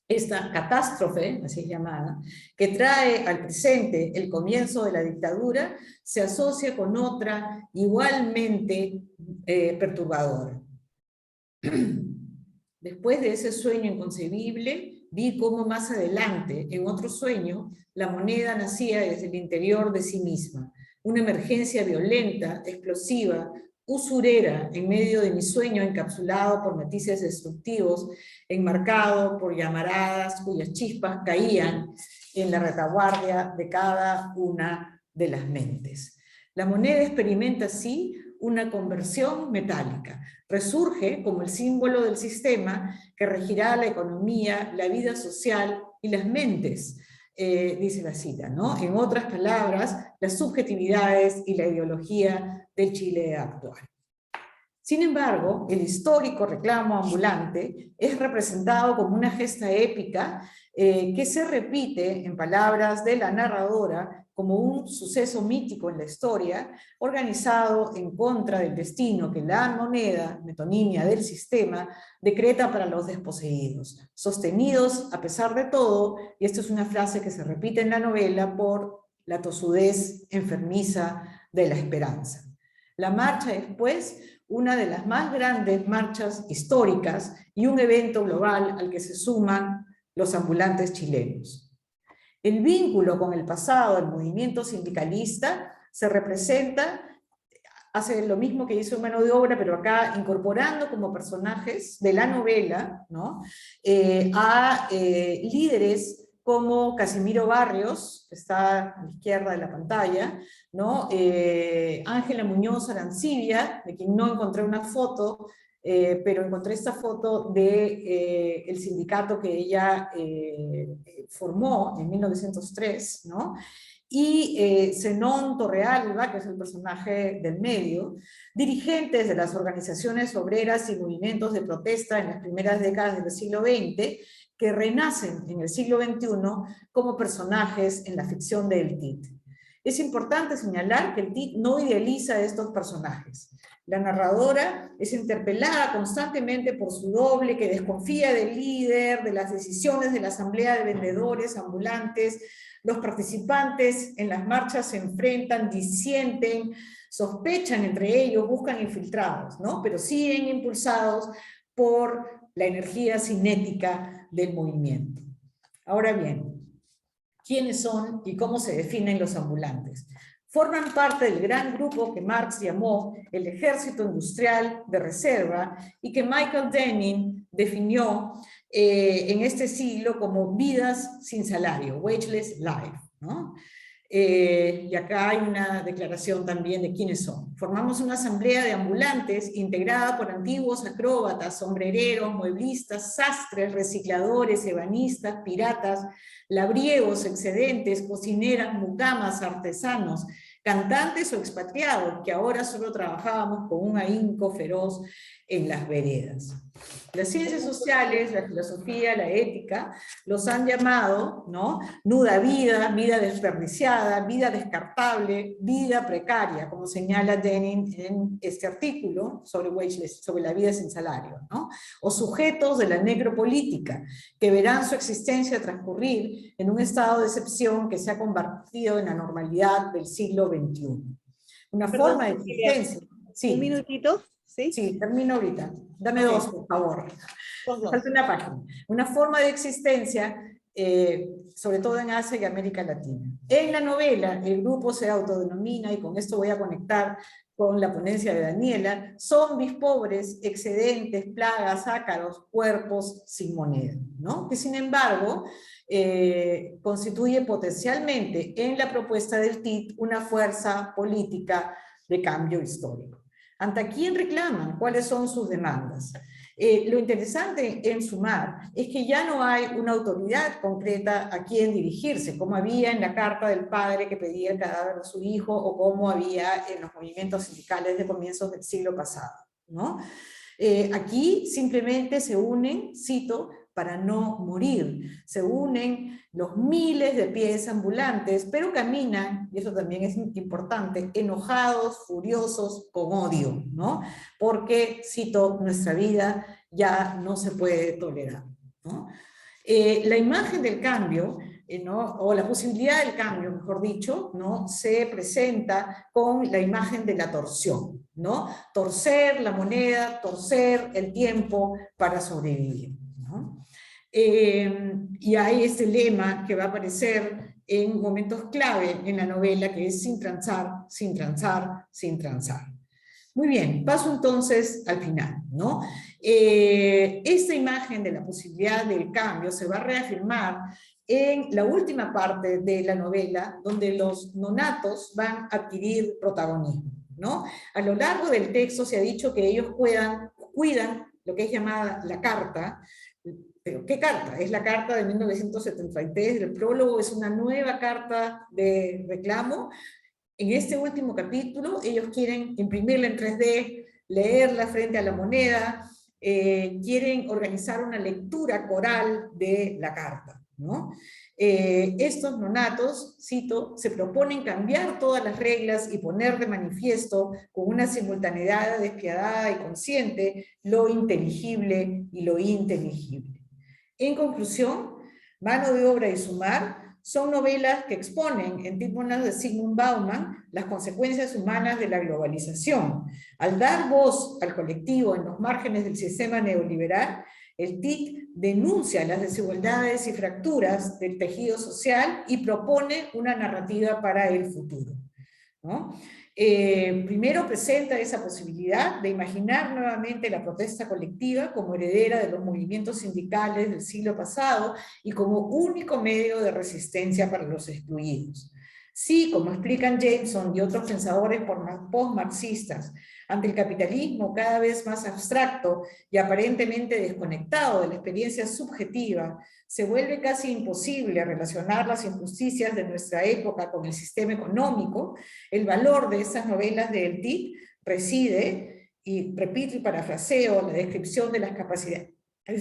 Speaker 3: Esta catástrofe, así es llamada, que trae al presente el comienzo de la dictadura, se asocia con otra igualmente perturbadora. Después de ese sueño inconcebible, vi cómo más adelante, en otro sueño, la moneda nacía desde el interior de sí misma. Una emergencia violenta, explosiva, usurera, en medio de mi sueño encapsulado por matices destructivos, enmarcado por llamaradas cuyas chispas caían en la retaguardia de cada una de las mentes. La moneda experimenta así una conversión metálica. Resurge como el símbolo del sistema que regirá la economía, la vida social y las mentes, dice la cita, ¿no? En otras palabras, las subjetividades y la ideología del Chile actual. Sin embargo, el histórico reclamo ambulante es representado como una gesta épica que se repite, en palabras de la narradora, como un suceso mítico en la historia, organizado en contra del destino que la moneda, metonimia del sistema, decreta para los desposeídos, sostenidos a pesar de todo, y esta es una frase que se repite en la novela, por la tosudez enfermiza de la esperanza. La marcha es, pues, una de las más grandes marchas históricas y un evento global al que se suman los ambulantes chilenos. El vínculo con el pasado del movimiento sindicalista se representa, hace lo mismo que hizo Mano de Obra, pero acá incorporando como personajes de la novela, ¿no? A líderes como Casimiro Barrios, que está a la izquierda de la pantalla, ¿no? Ángela Muñoz Arancibia, de quien no encontré una foto, pero encontré esta foto de el sindicato que ella formó en 1903, ¿no? Y Zenón Torrealba, que es el personaje del medio, dirigentes de las organizaciones obreras y movimientos de protesta en las primeras décadas del siglo XX, que renacen en el siglo XXI como personajes en la ficción de El Tit. Es importante señalar que El Tit no idealiza a estos personajes. La narradora es interpelada constantemente por su doble, que desconfía del líder, de las decisiones de la asamblea de vendedores ambulantes. Los participantes en las marchas se enfrentan, disienten, sospechan entre ellos, buscan infiltrados, ¿no? Pero siguen impulsados por la energía cinética del movimiento. Ahora bien, ¿quiénes son y cómo se definen los ambulantes? Forman parte del gran grupo que Marx llamó el ejército industrial de reserva y que Michael Denning definió en este siglo como vidas sin salario, wageless life, ¿no? Y acá hay una declaración también de quiénes son. Formamos una asamblea de ambulantes integrada por antiguos acróbatas, sombrereros, mueblistas, sastres, recicladores, ebanistas, piratas, labriegos, excedentes, cocineras, mucamas, artesanos, cantantes o expatriados, que ahora solo trabajábamos con un ahínco feroz en las veredas. Las ciencias sociales, la filosofía, la ética, los han llamado, ¿no? Nuda vida, vida desperdiciada, vida descartable, vida precaria, como señala Denning en este artículo sobre wageless, sobre la vida sin salario, ¿no? O sujetos de la necropolítica, que verán su existencia transcurrir en un estado de excepción que se ha convertido en la normalidad del siglo XXI. Una forma de existencia. Sí.
Speaker 1: Un minutito. ¿Sí?
Speaker 3: Sí, termino ahorita. Dame dos, por favor. Falta una página. Una forma de existencia, sobre todo en Asia y América Latina. En la novela, el grupo se autodenomina, y con esto voy a conectar con la ponencia de Daniela, zombies pobres, excedentes, plagas, ácaros, cuerpos sin moneda, ¿no? Que sin embargo, constituye potencialmente en la propuesta del TIT una fuerza política de cambio histórico. ¿Ante quién reclaman? ¿Cuáles son sus demandas? Lo interesante en Sumar es que ya no hay una autoridad concreta a quien dirigirse, como había en la carta del padre que pedía el cadáver de su hijo, o como había en los movimientos sindicales de comienzos del siglo pasado, ¿no? Aquí simplemente se unen, cito, para no morir. Se unen los miles de pies ambulantes, pero caminan, y eso también es importante, enojados, furiosos, con odio, ¿no? Porque, cito, nuestra vida ya no se puede tolerar, ¿no? La imagen del cambio, ¿no? O la posibilidad del cambio, mejor dicho, ¿no? Se presenta con la imagen de la torsión, ¿no? Torcer la moneda, torcer el tiempo para sobrevivir, ¿no? Y hay este lema que va a aparecer en momentos clave en la novela, que es sin transar, sin transar, sin transar. Muy bien, paso entonces al final, ¿no? Esta imagen de la posibilidad del cambio se va a reafirmar en la última parte de la novela, donde los nonatos van a adquirir protagonismo, ¿no? A lo largo del texto se ha dicho que ellos cuidan lo que es llamada la carta. ¿Pero qué carta? Es la carta de 1973, el prólogo es una nueva carta de reclamo. En este último capítulo ellos quieren imprimirla en 3D, leerla frente a la moneda, quieren organizar una lectura coral de la carta, ¿no? Estos nonatos, cito, se proponen cambiar todas las reglas y poner de manifiesto con una simultaneidad despiadada y consciente lo inteligible y lo inteligible. En conclusión, Mano de Obra y Sumar son novelas que exponen, en términos de Zygmunt Bauman, las consecuencias humanas de la globalización. Al dar voz al colectivo en los márgenes del sistema neoliberal, el TIC denuncia las desigualdades y fracturas del tejido social y propone una narrativa para el futuro, ¿no? Primero presenta esa posibilidad de imaginar nuevamente la protesta colectiva como heredera de los movimientos sindicales del siglo pasado y como único medio de resistencia para los excluidos. Sí, como explican Jameson y otros pensadores post-marxistas, ante el capitalismo cada vez más abstracto y aparentemente desconectado de la experiencia subjetiva, se vuelve casi imposible relacionar las injusticias de nuestra época con el sistema económico. El valor de estas novelas de El TIC reside, y repito y parafraseo la descripción de las capacidades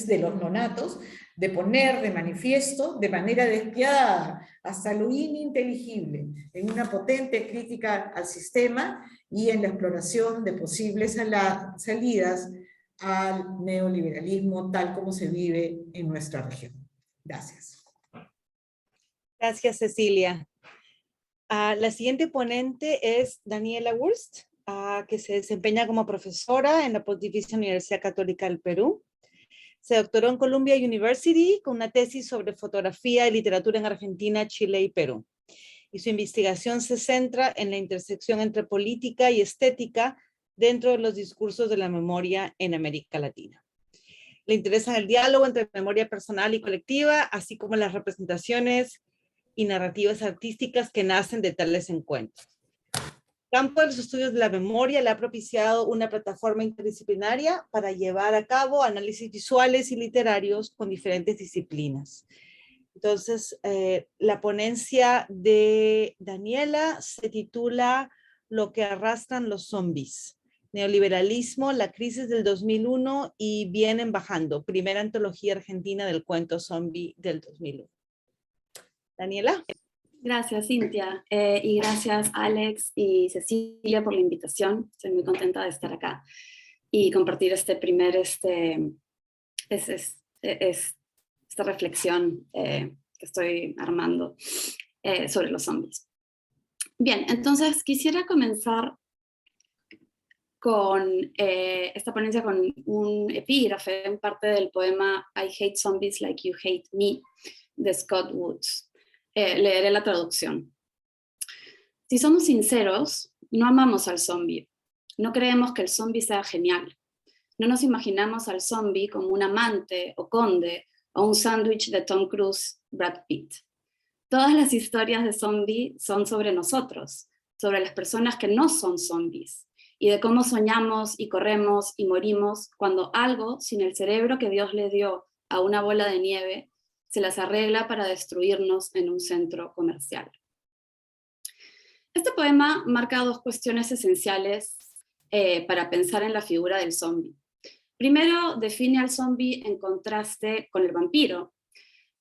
Speaker 3: de los nonatos, de poner de manifiesto de manera despiadada hasta lo ininteligible en una potente crítica al sistema y en la exploración de posibles salidas al neoliberalismo tal como se vive en nuestra región. Gracias.
Speaker 1: Gracias, Cecilia. La siguiente ponente es Daniela Wurst, que se desempeña como profesora en la Pontificia Universidad Católica del Perú. Se doctoró en Columbia University con una tesis sobre fotografía y literatura en Argentina, Chile y Perú. Y su investigación se centra en la intersección entre política y estética dentro de los discursos de la memoria en América Latina. Le interesa el diálogo entre memoria personal y colectiva, así como las representaciones y narrativas artísticas que nacen de tales encuentros. El campo de los estudios de la memoria le ha propiciado una plataforma interdisciplinaria para llevar a cabo análisis visuales y literarios con diferentes disciplinas. Entonces, la ponencia de Daniela se titula Lo que arrastran los zombies. Neoliberalismo, la crisis del 2001 y vienen bajando. Primera antología argentina del cuento zombie del 2001. Daniela.
Speaker 4: Gracias, Cintia, y gracias, Alex y Cecilia, por la invitación. Estoy muy contenta de estar acá y compartir esta reflexión que estoy armando sobre los zombies. Bien, entonces quisiera comenzar con esta ponencia con un epígrafe en parte del poema I Hate Zombies Like You Hate Me, de Scott Woods. Leeré la traducción. Si somos sinceros, no amamos al zombie. No creemos que el zombie sea genial. No nos imaginamos al zombie como un amante o conde o un sándwich de Tom Cruise, Brad Pitt. Todas las historias de zombie son sobre nosotros, sobre las personas que no son zombies, y de cómo soñamos y corremos y morimos cuando algo, sin el cerebro que Dios le dio a una bola de nieve, se las arregla para destruirnos en un centro comercial. Este poema marca dos cuestiones esenciales para pensar en la figura del zombie. Primero, define al zombie en contraste con el vampiro.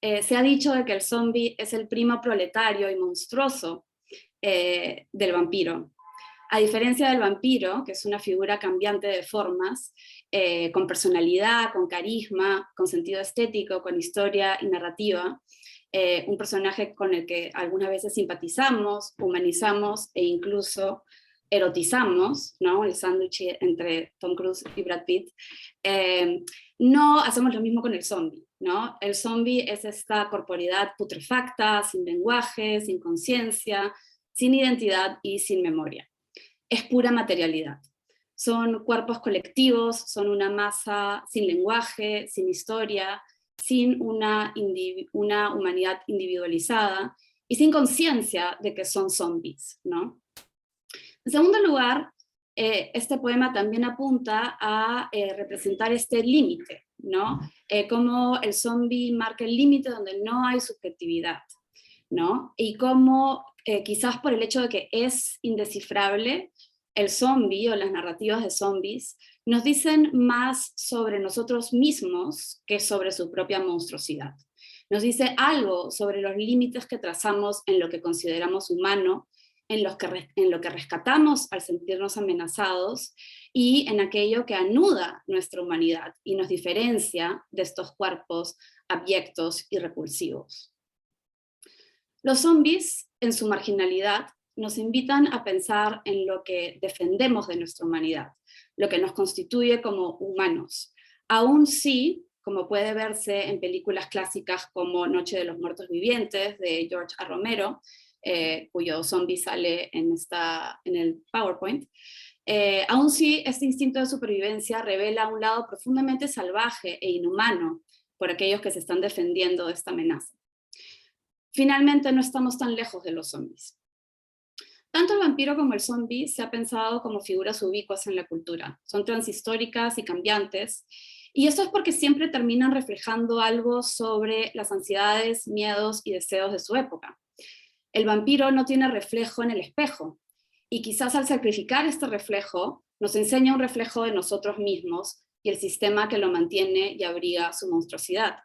Speaker 4: Se ha dicho de que el zombie es el primo proletario y monstruoso del vampiro. A diferencia del vampiro, que es una figura cambiante de formas, con personalidad, con carisma, con sentido estético, con historia y narrativa, un personaje con el que algunas veces simpatizamos, humanizamos e incluso erotizamos, ¿no? El sándwich entre Tom Cruise y Brad Pitt. No hacemos lo mismo con el zombie, ¿no? El zombie es esta corporeidad putrefacta, sin lenguaje, sin conciencia, sin identidad y sin memoria. Es pura materialidad. Son cuerpos colectivos, son una masa sin lenguaje, sin historia, sin una humanidad individualizada y sin conciencia de que son zombies, ¿no? En segundo lugar, este poema también apunta a representar este límite, ¿no? Cómo el zombie marca el límite donde no hay subjetividad, ¿no? Y cómo quizás por el hecho de que es indescifrable, el zombie o las narrativas de zombies nos dicen más sobre nosotros mismos que sobre su propia monstruosidad. Nos dice algo sobre los límites que trazamos en lo que consideramos humano, en lo que rescatamos al sentirnos amenazados y en aquello que anuda nuestra humanidad y nos diferencia de estos cuerpos abyectos y repulsivos. Los zombies, en su marginalidad, nos invitan a pensar en lo que defendemos de nuestra humanidad, lo que nos constituye como humanos, aún si, como puede verse en películas clásicas como Noche de los Muertos Vivientes, de George A. Romero, cuyo zombie sale en el PowerPoint, aún si este instinto de supervivencia revela un lado profundamente salvaje e inhumano por aquellos que se están defendiendo de esta amenaza. Finalmente, no estamos tan lejos de los zombies. Tanto el vampiro como el zombie se ha pensado como figuras ubicuas en la cultura. Son transhistóricas y cambiantes, y esto es porque siempre terminan reflejando algo sobre las ansiedades, miedos y deseos de su época. El vampiro no tiene reflejo en el espejo, y quizás al sacrificar este reflejo, nos enseña un reflejo de nosotros mismos y el sistema que lo mantiene y abriga su monstruosidad.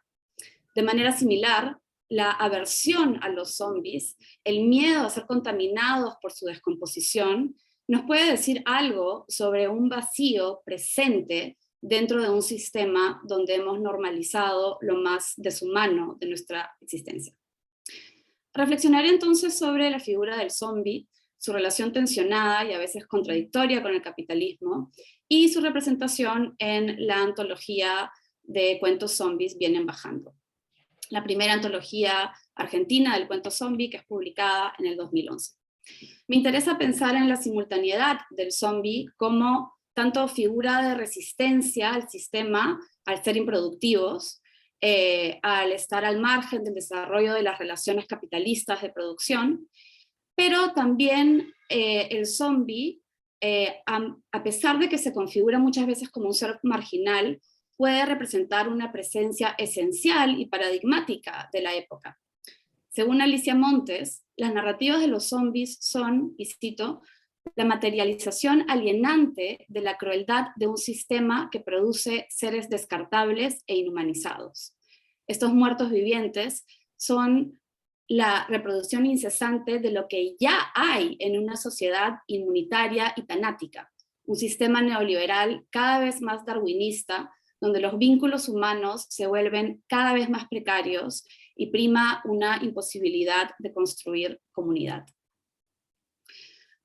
Speaker 4: De manera similar, la aversión a los zombies, el miedo a ser contaminados por su descomposición, nos puede decir algo sobre un vacío presente dentro de un sistema donde hemos normalizado lo más deshumano de nuestra existencia. Reflexionaré entonces sobre la figura del zombie, su relación tensionada y a veces contradictoria con el capitalismo, y su representación en la antología de cuentos zombies Vienen Bajando, la primera antología argentina del cuento zombie que es publicada en el 2011. Me interesa pensar en la simultaneidad del zombie como tanto figura de resistencia al sistema, al ser improductivos, al estar al margen del desarrollo de las relaciones capitalistas de producción, pero también el zombie, a pesar de que se configura muchas veces como un ser marginal, puede representar una presencia esencial y paradigmática de la época. Según Alicia Montes, las narrativas de los zombies son, y cito, la materialización alienante de la crueldad de un sistema que produce seres descartables e inhumanizados. Estos muertos vivientes son la reproducción incesante de lo que ya hay en una sociedad inmunitaria y tanática, un sistema neoliberal cada vez más darwinista, donde los vínculos humanos se vuelven cada vez más precarios y prima una imposibilidad de construir comunidad.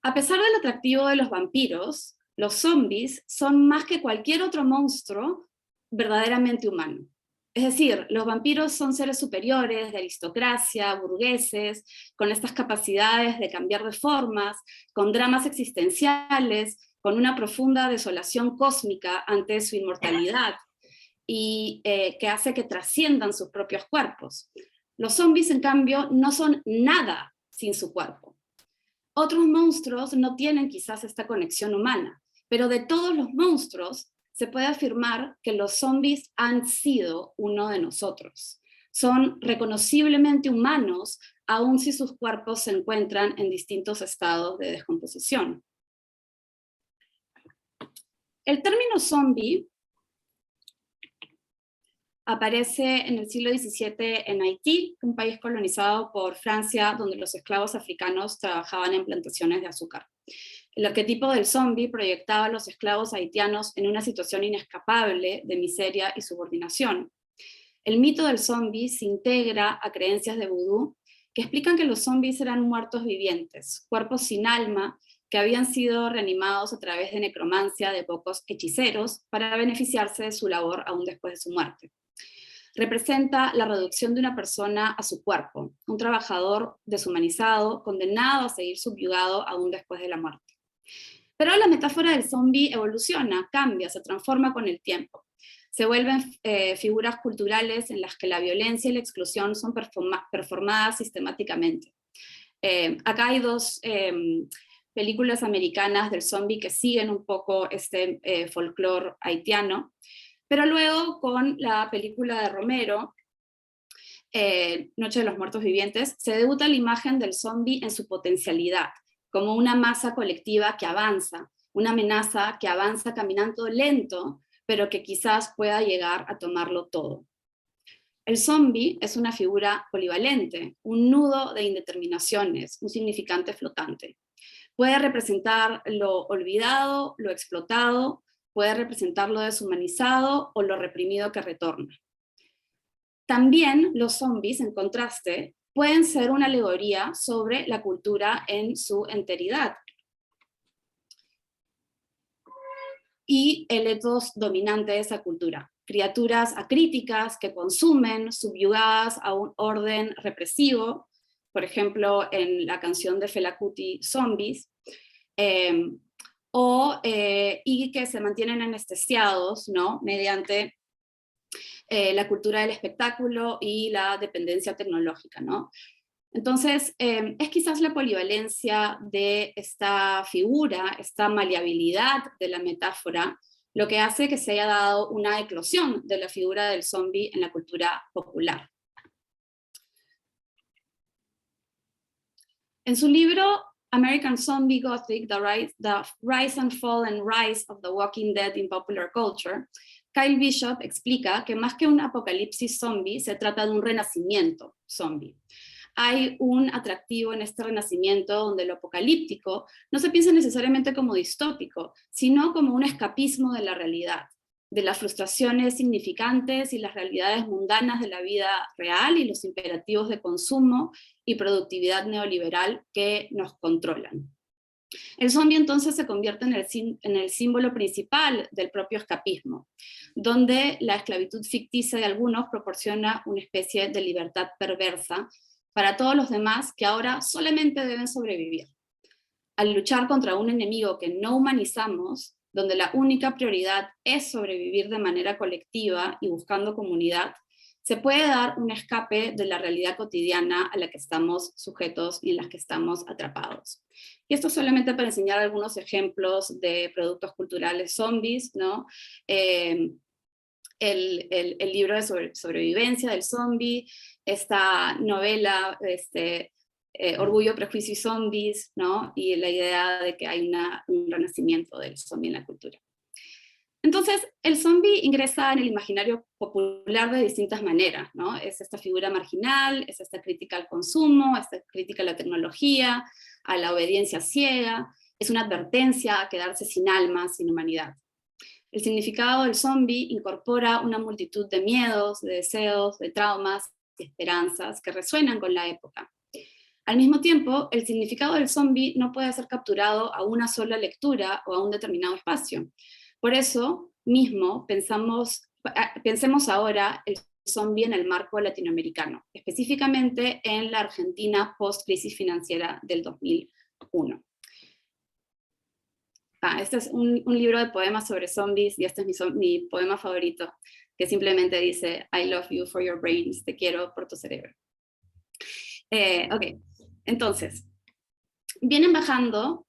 Speaker 4: A pesar del atractivo de los vampiros, los zombies son más que cualquier otro monstruo verdaderamente humano. Es decir, los vampiros son seres superiores, de aristocracia, burgueses, con estas capacidades de cambiar de formas, con dramas existenciales, con una profunda desolación cósmica ante su inmortalidad, y que hace que trasciendan sus propios cuerpos. Los zombies, en cambio, no son nada sin su cuerpo. Otros monstruos no tienen quizás esta conexión humana, pero de todos los monstruos se puede afirmar que los zombies han sido uno de nosotros. Son reconociblemente humanos, aun si sus cuerpos se encuentran en distintos estados de descomposición. El término zombie aparece en el siglo XVII en Haití, un país colonizado por Francia, donde los esclavos africanos trabajaban en plantaciones de azúcar. El arquetipo del zombie proyectaba a los esclavos haitianos en una situación inescapable de miseria y subordinación. El mito del zombie se integra a creencias de vudú que explican que los zombies eran muertos vivientes, cuerpos sin alma, que habían sido reanimados a través de necromancia de pocos hechiceros para beneficiarse de su labor aún después de su muerte. Representa la reducción de una persona a su cuerpo, un trabajador deshumanizado, condenado a seguir subyugado aún después de la muerte. Pero la metáfora del zombie evoluciona, cambia, se transforma con el tiempo. Se vuelven figuras culturales en las que la violencia y la exclusión son performadas sistemáticamente. Acá hay dos películas americanas del zombie que siguen un poco este folclore haitiano, pero luego con la película de Romero, Noche de los Muertos Vivientes, se debuta la imagen del zombie en su potencialidad, como una masa colectiva que avanza, una amenaza que avanza caminando lento, pero que quizás pueda llegar a tomarlo todo. El zombie es una figura polivalente, un nudo de indeterminaciones, un significante flotante. Puede representar lo olvidado, lo explotado, puede representar lo deshumanizado o lo reprimido que retorna. También los zombies, en contraste, pueden ser una alegoría sobre la cultura en su enteridad y el ethos dominante de esa cultura. Criaturas acríticas que consumen, subyugadas a un orden represivo, por ejemplo, en la canción de Fela Kuti, Zombies, y que se mantienen anestesiados, ¿no?, mediante la cultura del espectáculo y la dependencia tecnológica, ¿no? Entonces, es quizás la polivalencia de esta figura, esta maleabilidad de la metáfora, lo que hace que se haya dado una eclosión de la figura del zombie en la cultura popular. En su libro American Zombie Gothic, the Rise and Fall and Rise of the Walking Dead in Popular Culture, Kyle Bishop explica que más que un apocalipsis zombie, se trata de un renacimiento zombie. Hay un atractivo en este renacimiento donde lo apocalíptico no se piensa necesariamente como distópico, sino como un escapismo de la realidad, de las frustraciones significantes y las realidades mundanas de la vida real y los imperativos de consumo y productividad neoliberal que nos controlan. El zombie entonces se convierte en el símbolo principal del propio escapismo, donde la esclavitud ficticia de algunos proporciona una especie de libertad perversa para todos los demás que ahora solamente deben sobrevivir. Al luchar contra un enemigo que no humanizamos, donde la única prioridad es sobrevivir de manera colectiva y buscando comunidad, se puede dar un escape de la realidad cotidiana a la que estamos sujetos y en la que estamos atrapados. Y esto solamente para enseñar algunos ejemplos de productos culturales zombies, ¿no? El libro de sobrevivencia del zombie, esta novela, Orgullo, Prejuicio y Zombies, ¿no? Y la idea de que hay un renacimiento del zombie en la cultura. Entonces, el zombie ingresa en el imaginario popular de distintas maneras, ¿no? Es esta figura marginal, es esta crítica al consumo, esta crítica a la tecnología, a la obediencia ciega, es una advertencia a quedarse sin alma, sin humanidad. El significado del zombie incorpora una multitud de miedos, de deseos, de traumas y esperanzas que resuenan con la época. Al mismo tiempo, el significado del zombie no puede ser capturado a una sola lectura o a un determinado espacio. Por eso mismo, pensemos ahora el zombie en el marco latinoamericano, específicamente en la Argentina post-crisis financiera del 2001. Este es un libro de poemas sobre zombies y este es mi poema favorito, que simplemente dice, I love you for your brains, te quiero por tu cerebro. Ok, entonces, vienen bajando,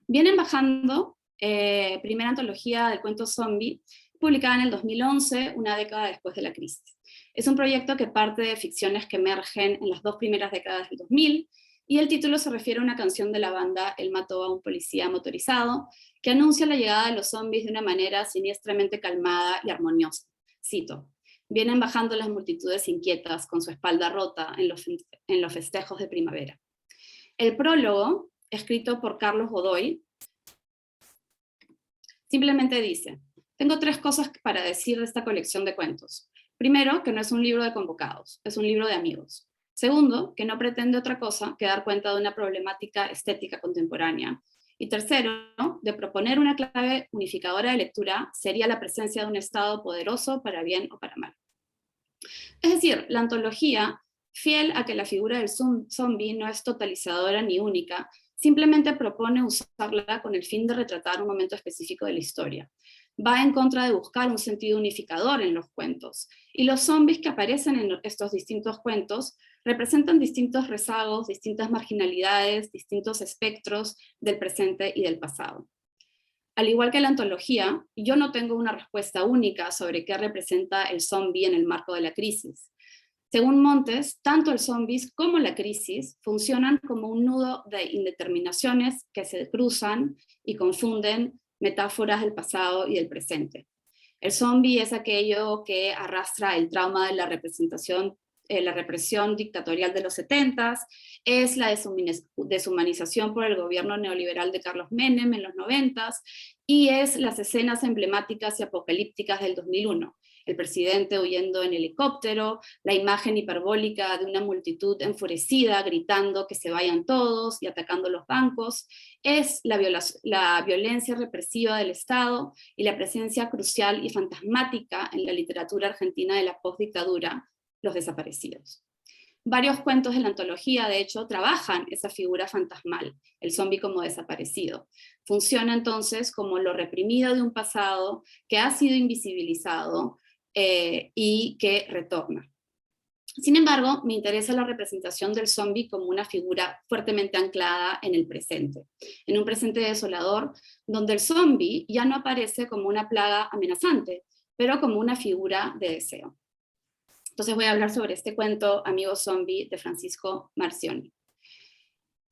Speaker 4: vienen bajando, primera antología del cuento zombie, publicada en el 2011, una década después de la crisis. Es un proyecto que parte de ficciones que emergen en las dos primeras décadas del 2000, y el título se refiere a una canción de la banda Él mató a un policía motorizado, que anuncia la llegada de los zombies de una manera siniestramente calmada y armoniosa. Cito, vienen bajando las multitudes inquietas con su espalda rota en los festejos de primavera. El prólogo, escrito por Carlos Godoy, simplemente dice, tengo 3 cosas para decir de esta colección de cuentos. Primero, que no es un libro de convocados, es un libro de amigos. Segundo, que no pretende otra cosa que dar cuenta de una problemática estética contemporánea. Y tercero, de proponer una clave unificadora de lectura sería la presencia de un Estado poderoso para bien o para mal. Es decir, la antología, fiel a que la figura del zombie no es totalizadora ni única, simplemente propone usarla con el fin de retratar un momento específico de la historia. Va en contra de buscar un sentido unificador en los cuentos, y los zombies que aparecen en estos distintos cuentos representan distintos rezagos, distintas marginalidades, distintos espectros del presente y del pasado. Al igual que la antología, yo no tengo una respuesta única sobre qué representa el zombie en el marco de la crisis. Según Montes, tanto el zombies como la crisis funcionan como un nudo de indeterminaciones que se cruzan y confunden metáforas del pasado y del presente. El zombie es aquello que arrastra el trauma de la representación la represión dictatorial de los 70s, es la deshumanización por el gobierno neoliberal de Carlos Menem en los 90s, y es las escenas emblemáticas y apocalípticas del 2001. El presidente huyendo en helicóptero, la imagen hiperbólica de una multitud enfurecida gritando que se vayan todos y atacando los bancos, es la violencia represiva del Estado y la presencia crucial y fantasmática en la literatura argentina de la postdictadura, los desaparecidos. Varios cuentos de la antología, de hecho, trabajan esa figura fantasmal, el zombi como desaparecido. Funciona entonces como lo reprimido de un pasado que ha sido invisibilizado y que retorna. Sin embargo, me interesa la representación del zombi como una figura fuertemente anclada en el presente, en un presente desolador, donde el zombi ya no aparece como una plaga amenazante, pero como una figura de deseo. Entonces voy a hablar sobre este cuento, Amigo Zombi, de Francisco Marcioni.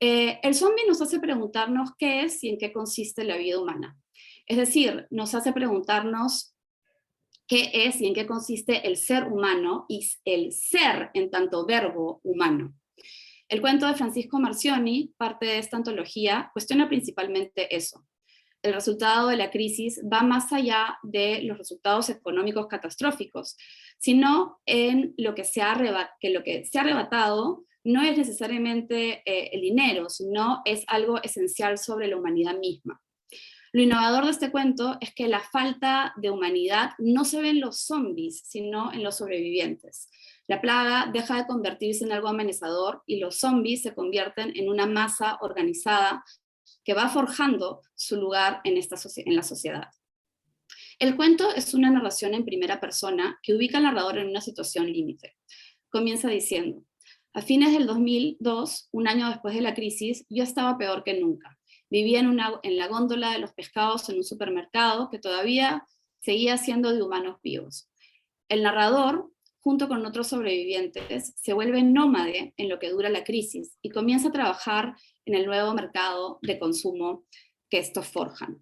Speaker 4: El zombi nos hace preguntarnos qué es y en qué consiste la vida humana. Es decir, nos hace preguntarnos qué es y en qué consiste el ser humano y el ser en tanto verbo humano. El cuento de Francisco Marcioni, parte de esta antología, cuestiona principalmente eso. El resultado de la crisis va más allá de los resultados económicos catastróficos, sino en lo que se ha arrebatado no es necesariamente el dinero, sino es algo esencial sobre la humanidad misma. Lo innovador de este cuento es que la falta de humanidad no se ve en los zombies, sino en los sobrevivientes. La plaga deja de convertirse en algo amenazador y los zombies se convierten en una masa organizada que va forjando su lugar en la sociedad. El cuento es una narración en primera persona que ubica al narrador en una situación límite. Comienza diciendo: a fines del 2002, un año después de la crisis, yo estaba peor que nunca. Vivía en la góndola de los pescados en un supermercado que todavía seguía siendo de humanos vivos. El narrador, junto con otros sobrevivientes, se vuelve nómade en lo que dura la crisis y comienza a trabajar en el nuevo mercado de consumo que estos forjan.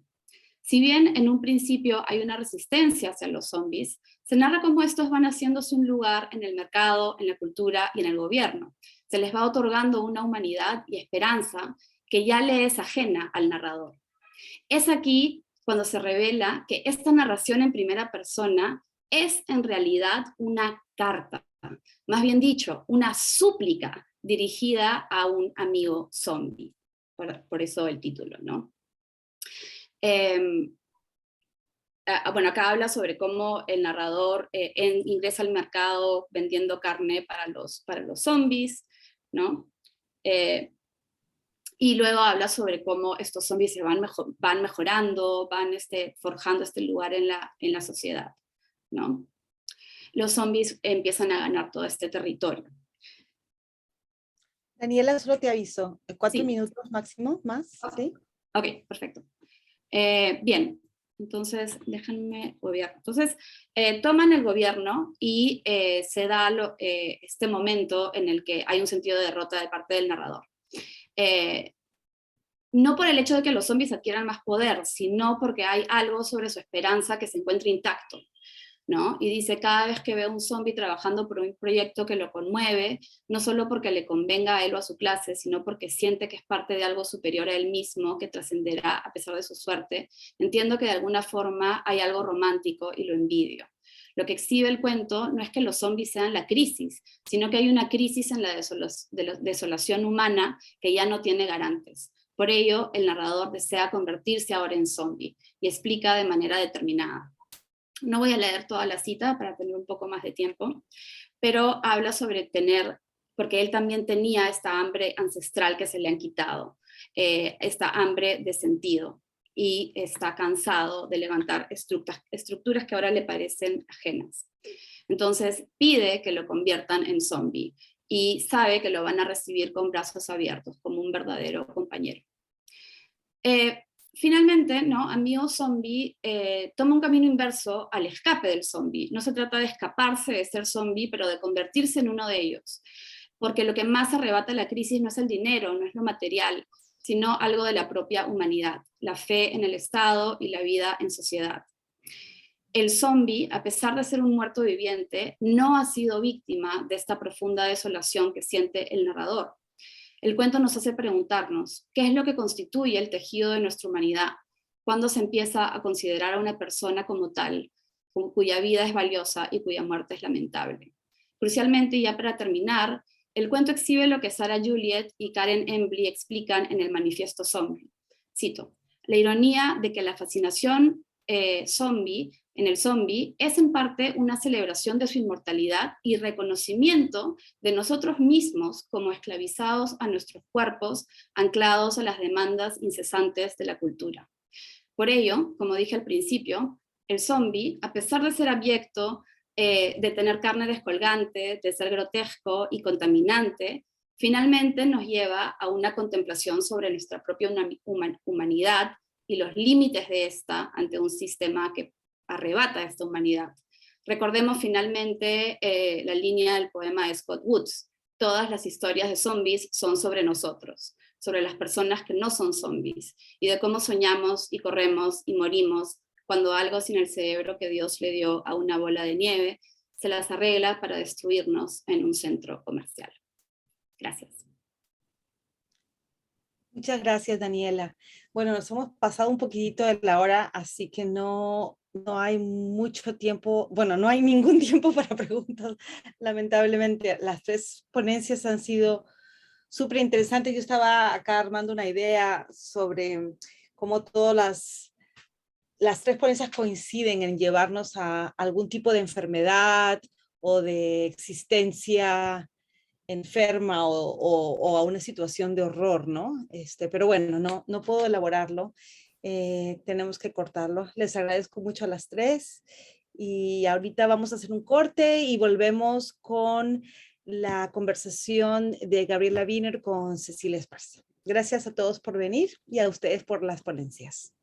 Speaker 4: Si bien en un principio hay una resistencia hacia los zombies, se narra cómo estos van haciéndose un lugar en el mercado, en la cultura y en el gobierno. Se les va otorgando una humanidad y esperanza que ya le es ajena al narrador. Es aquí cuando se revela que esta narración en primera persona es en realidad una carta, más bien dicho, una súplica dirigida a un amigo zombie. Por eso el título, ¿no? Bueno, acá habla sobre cómo el narrador ingresa al mercado vendiendo carne para los zombies, ¿no? Y luego habla sobre cómo estos zombies se van mejorando, van forjando este lugar en la sociedad, ¿no? Los zombies empiezan a ganar todo este territorio.
Speaker 1: Daniela, solo te aviso, 4
Speaker 4: Sí.
Speaker 1: minutos máximo, más, ¿sí?
Speaker 4: Ok, perfecto. Bien, entonces déjenme obviar. Entonces, toman el gobierno y se da este momento en el que hay un sentido de derrota de parte del narrador. No por el hecho de que los zombies adquieran más poder, sino porque hay algo sobre su esperanza que se encuentra intacto, ¿no? Y dice: cada vez que veo un zombie trabajando por un proyecto que lo conmueve, no solo porque le convenga a él o a su clase, sino porque siente que es parte de algo superior a él mismo, que trascenderá a pesar de su suerte, entiendo que de alguna forma hay algo romántico y lo envidio. Lo que exhibe el cuento no es que los zombies sean la crisis, sino que hay una crisis en la desolación humana que ya no tiene garantes. Por ello, el narrador desea convertirse ahora en zombie y explica de manera determinada. No voy a leer toda la cita para tener un poco más de tiempo, pero habla sobre porque él también tenía esta hambre ancestral que se le han quitado, esta hambre de sentido, y está cansado de levantar estructuras que ahora le parecen ajenas. Entonces pide que lo conviertan en zombie y sabe que lo van a recibir con brazos abiertos, como un verdadero compañero. Finalmente, ¿no? Amigo Zombie toma un camino inverso al escape del zombie. No se trata de escaparse de ser zombie, pero de convertirse en uno de ellos. Porque lo que más arrebata la crisis no es el dinero, no es lo material, sino algo de la propia humanidad, la fe en el Estado y la vida en sociedad. el zombie, a pesar de ser un muerto viviente, no ha sido víctima de esta profunda desolación que siente el narrador. El cuento nos hace preguntarnos, ¿qué es lo que constituye el tejido de nuestra humanidad? ¿Cuándo se empieza a considerar a una persona como tal, cuya vida es valiosa y cuya muerte es lamentable? Crucialmente, y ya para terminar, el cuento exhibe lo que Sarah Juliet y Karen Embley explican en el Manifiesto Zombie. Cito, la ironía de que la fascinación en el zombie es en parte una celebración de su inmortalidad y reconocimiento de nosotros mismos como esclavizados a nuestros cuerpos, anclados a las demandas incesantes de la cultura. Por ello, como dije al principio, el zombie, a pesar de ser abyecto, de tener carne descolgante, de ser grotesco y contaminante, finalmente nos lleva a una contemplación sobre nuestra propia humanidad y los límites de esta ante un sistema que arrebata esta humanidad. Recordemos finalmente la línea del poema de Scott Woods. Todas las historias de zombies son sobre nosotros, sobre las personas que no son zombies, y de cómo soñamos y corremos y morimos cuando algo sin el cerebro que Dios le dio a una bola de nieve se las arregla para destruirnos en un centro comercial. Gracias.
Speaker 1: Muchas gracias, Daniela. Bueno, nos hemos pasado un poquitito de la hora, así que no hay mucho tiempo, bueno, no hay ningún tiempo para preguntas, lamentablemente. Las tres ponencias han sido súper interesantes. Yo estaba acá armando una idea sobre cómo todas las tres ponencias coinciden en llevarnos a algún tipo de enfermedad o de existencia enferma o a una situación de horror, ¿no? Pero bueno, no puedo elaborarlo. Tenemos que cortarlo. Les agradezco mucho a las tres y ahorita vamos a hacer un corte y volvemos con la conversación de Gabriela Wiener con Cecilia Esparza. Gracias a todos por venir y a ustedes por las ponencias.